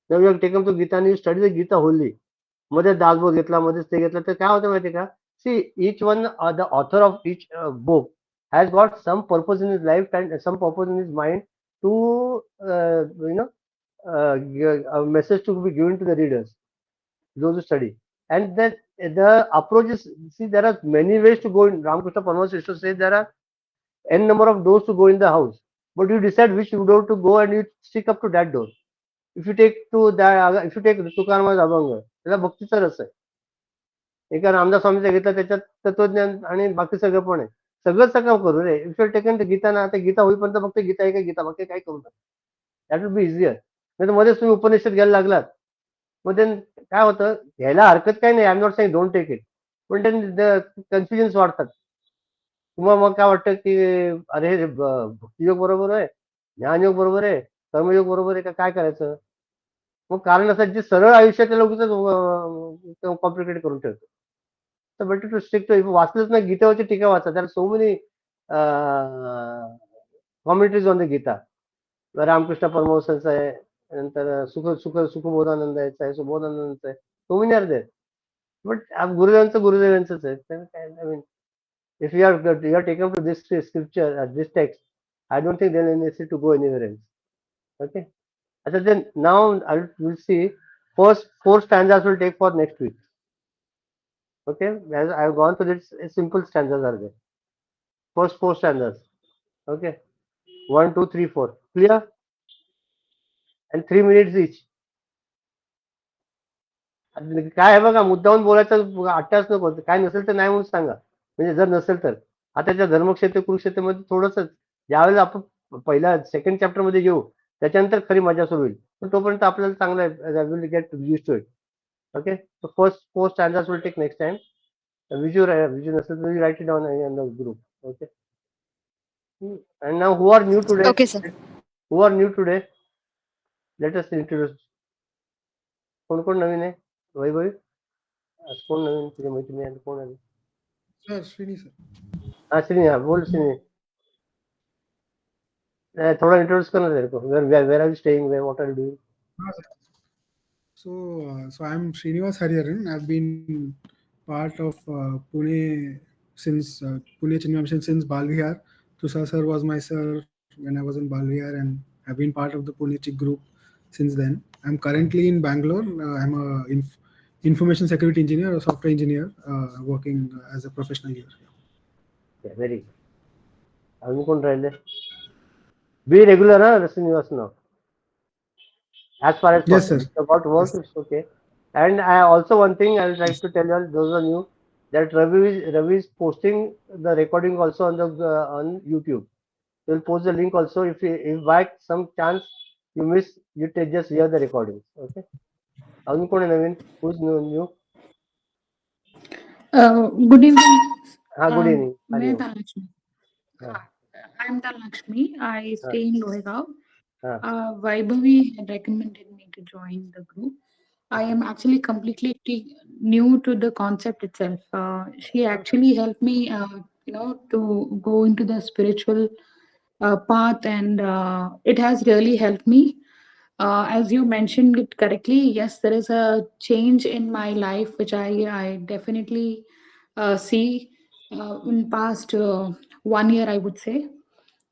Now you have taken to Gita and you study the Gita wholly. मध्ये दासबोध घेतला, मध्येच ते घेतलं, तर काय होतं माहिती का? See, each one, the author of each book has got some purpose in his life and some purpose in his mind to, a message to be given to the readers, those who study. And then the approach is, see, there are many ways to go in. Ramakrishna Paramahansa used to say there are n number of doors to go in the house, but you decide which door to go and you stick up to that door. If you take तुकारामाचा abhang, त्याला भक्तीचा रस आहे. एका रामदास स्वामीचं घेतलं, त्याच्यात तत्वज्ञान आणि बाकी सगळं पण आहे. सगळंच सगळं करू रे. इफ यू टेकन गीता ना, आता गीता होईपर्यंत फक्त गीता आहे का गीता, बाकी काही करू नका. That will be easier. नाही तर मध्येच तुम्ही उपनिषद घ्यायला लागलात, मग then काय होतं, घ्यायला हरकत काही नाही, I am not saying don't take it, पण कन्फ्युजन्स वाढतात. तुम्हाला मग काय वाटतं की अरे भक्तियोग बरोबर आहे, ज्ञानयोग बरोबर आहे, कर्मयोग बरोबर आहे, का काय करायचं? मग कारण असं जे सरळ आयुष्यातल्या लोक कॉम्प्लिकेट करून ठेवतो. तर बेटर टू स्टिक टू, वाचलंच ना गीतेवरची टीका वाचा, त्याला so many commentaries on the Gita. Ramakrishna परमहंसांचं आहे, नंतर सुखबोधानंदाचं आहे, सुबोधानंदाचं आहे, so many are there. But गुरुदेवांचंच आहे. I mean, if you are taken to this scripture, this text, I don't think there is necessary to go anywhere else. Okay. So then now we'll see first 4 stanzas will take for next week. Okay, as I have gone through this, simple stanzas are there. First 4 stanzas. Okay, 1, 2, 3, 4. Clear? And 3 minutes each. काय आहे बघा, मुद्दाहून बोलायचं अट्टास नको, काय नसेल तर नाही म्हणून सांगा. म्हणजे जर नसेल तर आता त्या धर्मक्षेत्र कुरुक्षेत्रमध्ये थोडंसं ज्यावेळेला आपण पहिल्या सेकंड चॅप्टर मध्ये येऊ, त्याच्यानंतर खरी मजा सुरू होईल. पण तोपर्यंत आपल्याला चांगलं will get used to it. Okay, first 4 stanzas will take next time. Viju नसेल तर write it down in the group. Okay. And now who are new today? Okay, sir. Who are new today? Let us introduce. कोण कोण नवीन आहे? वैभवी, आज कोण नवीन तुझ्या मैत्रिणी आहे? कोण आहे? Sir Srini sir. हाँ श्रीनी, हाँ बोल श्रीनी. थोड़ा इंट्रोड्यूस करना तेरे को. Where are you staying? What are you doing? हाँ sir. So I'm Srinivas Hariharan. I've been part of Pune since Pune Chinmay Mission since Balvihar. Tushar sir was my sir when I was in Balvihar, and have been part of the Pune group since then. I'm currently in Bangalore. I'm a information security engineer or software engineer working as a professional here. Yeah, very good. अजून कोण राहिले? Be regular, huh, Srinivas? As far as Yes, possible. sir. So about work, Yes. it's okay. And I also one thing I would like to tell you all, those of you that Ravi is posting the recording also on the on YouTube. We'll post the link also. If by some chance you miss, you just hear the recordings. Okay. अजून कोण आहे नवीन? Who's new? Good evening. हाँ, good evening. मैं Hariom. Dhanlakshmi. हाँ, I'm Dhanlakshmi. I हाँ, stay in Lohegaon. हाँ, Vaibhavi had recommended me to join the group. I okay. am actually completely new to the concept itself. She actually helped me, to go into the spiritual path, and it has really helped me. As you mentioned it correctly, yes, there is a change in my life which I definitely see in past 1 year, I would say.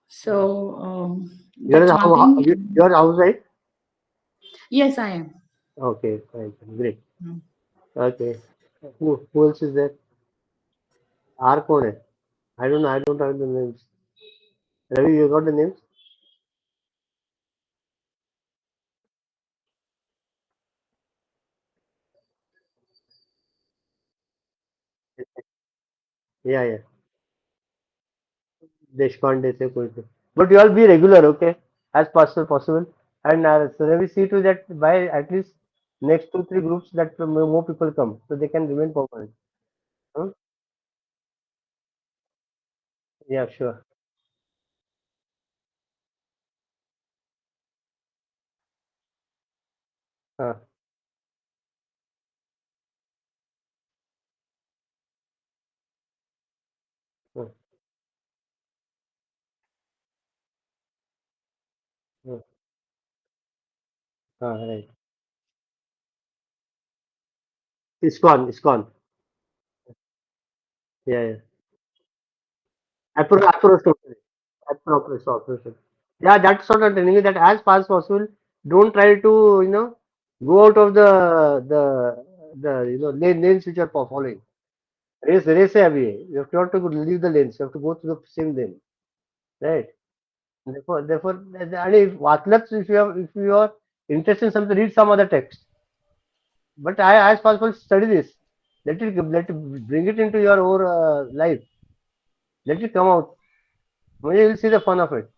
So You're that's one thing. you're outside? Yes, I am. Okay, fine, great. Mm. Okay. Who else is there? R कौन है? I don't know. I don't have the names. Ravi, you got the names? Yeah, yeah. Deshpande से कोई से. But you all be regular, okay? As possible. And so Ravi, see to that by at least next 2 3 groups that more people come, so they can remain permanent. Huh? Yeah, sure. Huh. Huh. Huh. Right. It's gone. Yeah, yeah. Approach totally. Approach. Yeah, that's what I'm telling you. That as far as possible, don't try to go out of the lanes which are following. Race है अभी. You have not to leave the lanes. You have to go to the same lane, right? Therefore, and if वाचलंच, if you are interested in something, read some other text. But as possible, study this. Let it bring it into your own life. Let it come out. म्हणजे you will see the fun of it.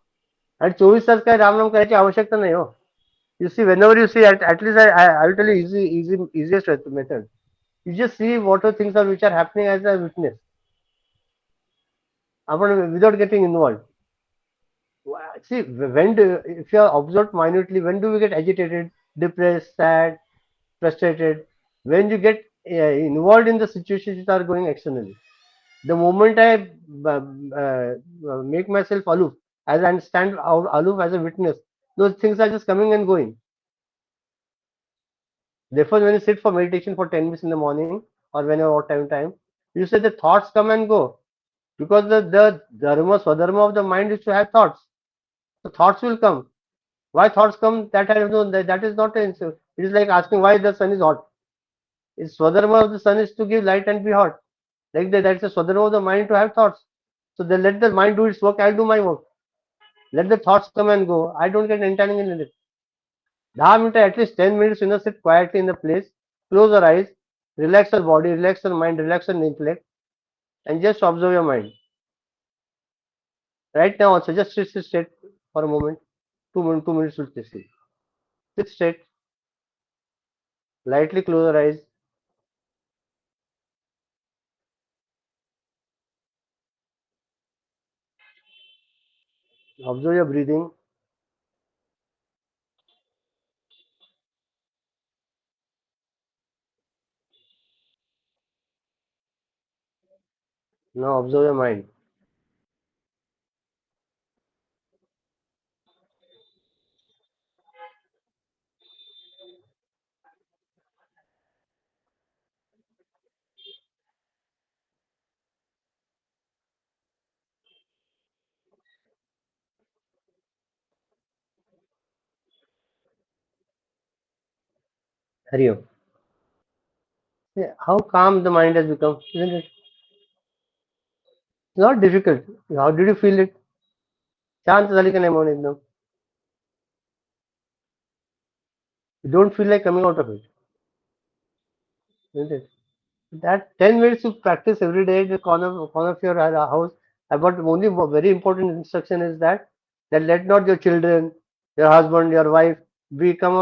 आणि 24 तास काय रामनाम करायची आवश्यकता नाही हो. You see, whenever you see, at least I will tell you easiest method. You just see what are things are which are happening as a witness. आपण without getting involved. See, if you are observed minutely, when do we get agitated, depressed, sad, frustrated? When you get involved in the situations which are going externally. The moment I make myself aloof, as I stand out aloof as a witness, those things are just coming and going. Therefore, when you sit for meditation for 10 minutes in the morning or whenever what time, you say the thoughts come and go because the dharma, swadharma of the mind is to have thoughts. The thoughts will come. Why thoughts come? That I don't know. That is not an answer. It is like asking why the sun is hot. It's swadharma of the sun is to give light and be hot. Like that, that's the swadharma of the mind to have thoughts. So they let the mind do its work. I'll do my work. Let the thoughts come and go. I don't get entangled in it. 10 minutes, at least 10 minutes, sit quietly in the place, close your eyes, relax your body, relax your mind, relax your intellect, and just observe your mind. Right now, also, just sit straight for a moment. 2 minutes will sit. Sit straight, lightly close your eyes, observe your breathing. Now, observe your mind. Hari Om. Yeah, how calm the mind has become, isn't it? It's not difficult. How did you feel it? शांत झाली का नाही मन एकदम? You don't feel like coming out of it, isn't it? That 10 minutes you practice every day in the corner of your house. But only very important instruction is that let not your children, your husband, your wife become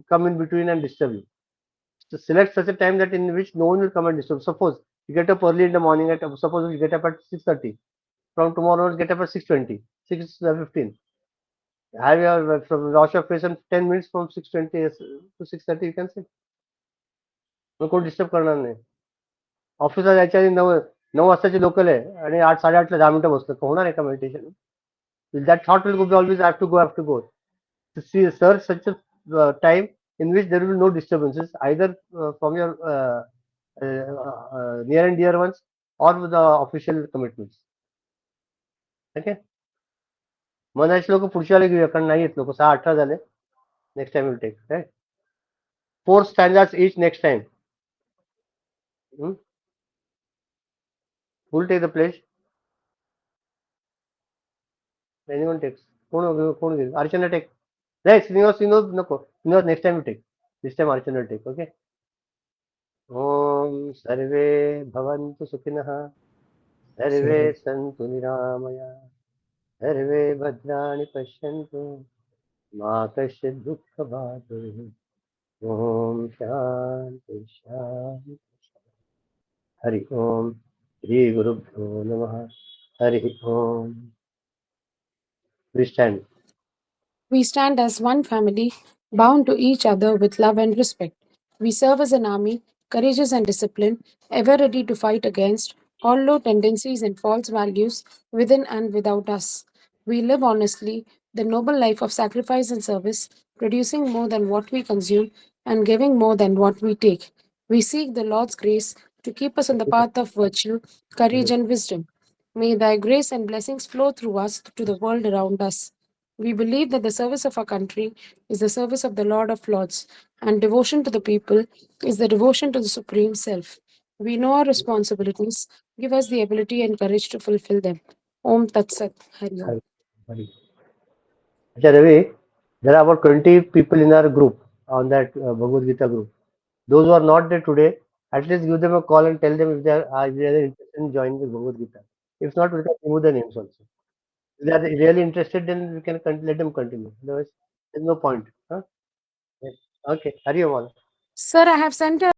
come in between and disturb you. So select such a time that in which no one will come and disturb. Suppose you get up early in the morning suppose you get up at 6:30. From tomorrow on, get up at 6:20, 6:15. Have your from wash your face and 10 minutes from 6:20 to 6:30 you can sit. मग कोण disturb करणार नाही. ऑफिसला जायच्या आधी 9 वाजताची local आहे आणि 8 साडेआठला 10 मिनिटं बसलो तर होणार आहे का meditation? That thought will be always have to go to see search such a time in which there will be no disturbances either from your near and dear ones or with the official commitments. Okay. मनाचे लोक पुढच्या वेळेला घेऊया कारण नाही येत लोक 6:18 झाले. Next time will take write 4 standards each next time. Who will take the pledge? Anyone takes? कोण घेईल? अर्चना टेक. नाही श्रीनिवास नको. Srinivas next time take. This time Archana take. Okay. ओम सर्वे भवन्तु सुखिनः. सर्वे सन्तु निरामयाः. सर्वे भद्राणि पश्यन्तु मा कश्चित् दुःखभाग् भवेत्. ओम शांति शांति. हरि ओम. श्री गुरुभ्यो नमः. हरि ओम. We stand. We stand as one family, bound to each other with love and respect. We serve as an army, courageous and disciplined, ever ready to fight against all low tendencies and false values within and without us. We live honestly, the noble life of sacrifice and service, producing more than what we consume and giving more than what we take. We seek the Lord's grace to keep us on the path of virtue, courage, and wisdom. May thy grace and blessings flow through us to the world around us. We believe that the service of our country is the service of the Lord of Lords, and devotion to the people is the devotion to the Supreme Self. We know our responsibilities. Give us the ability and courage to fulfill them. Om Tat Sat. Hari Om. Hari. Acha Ravi, there are about 20 people in our group on that Bhagavad Gita group. Those who are not there today, at least give them a call and tell them if they are interested in joining the Bhagavad Gita. If not, we can remove the names also. If they are really interested, then we can let them continue. Otherwise, there's no point. Huh? Yes. Okay. Hari Om all. Sir, I have sent a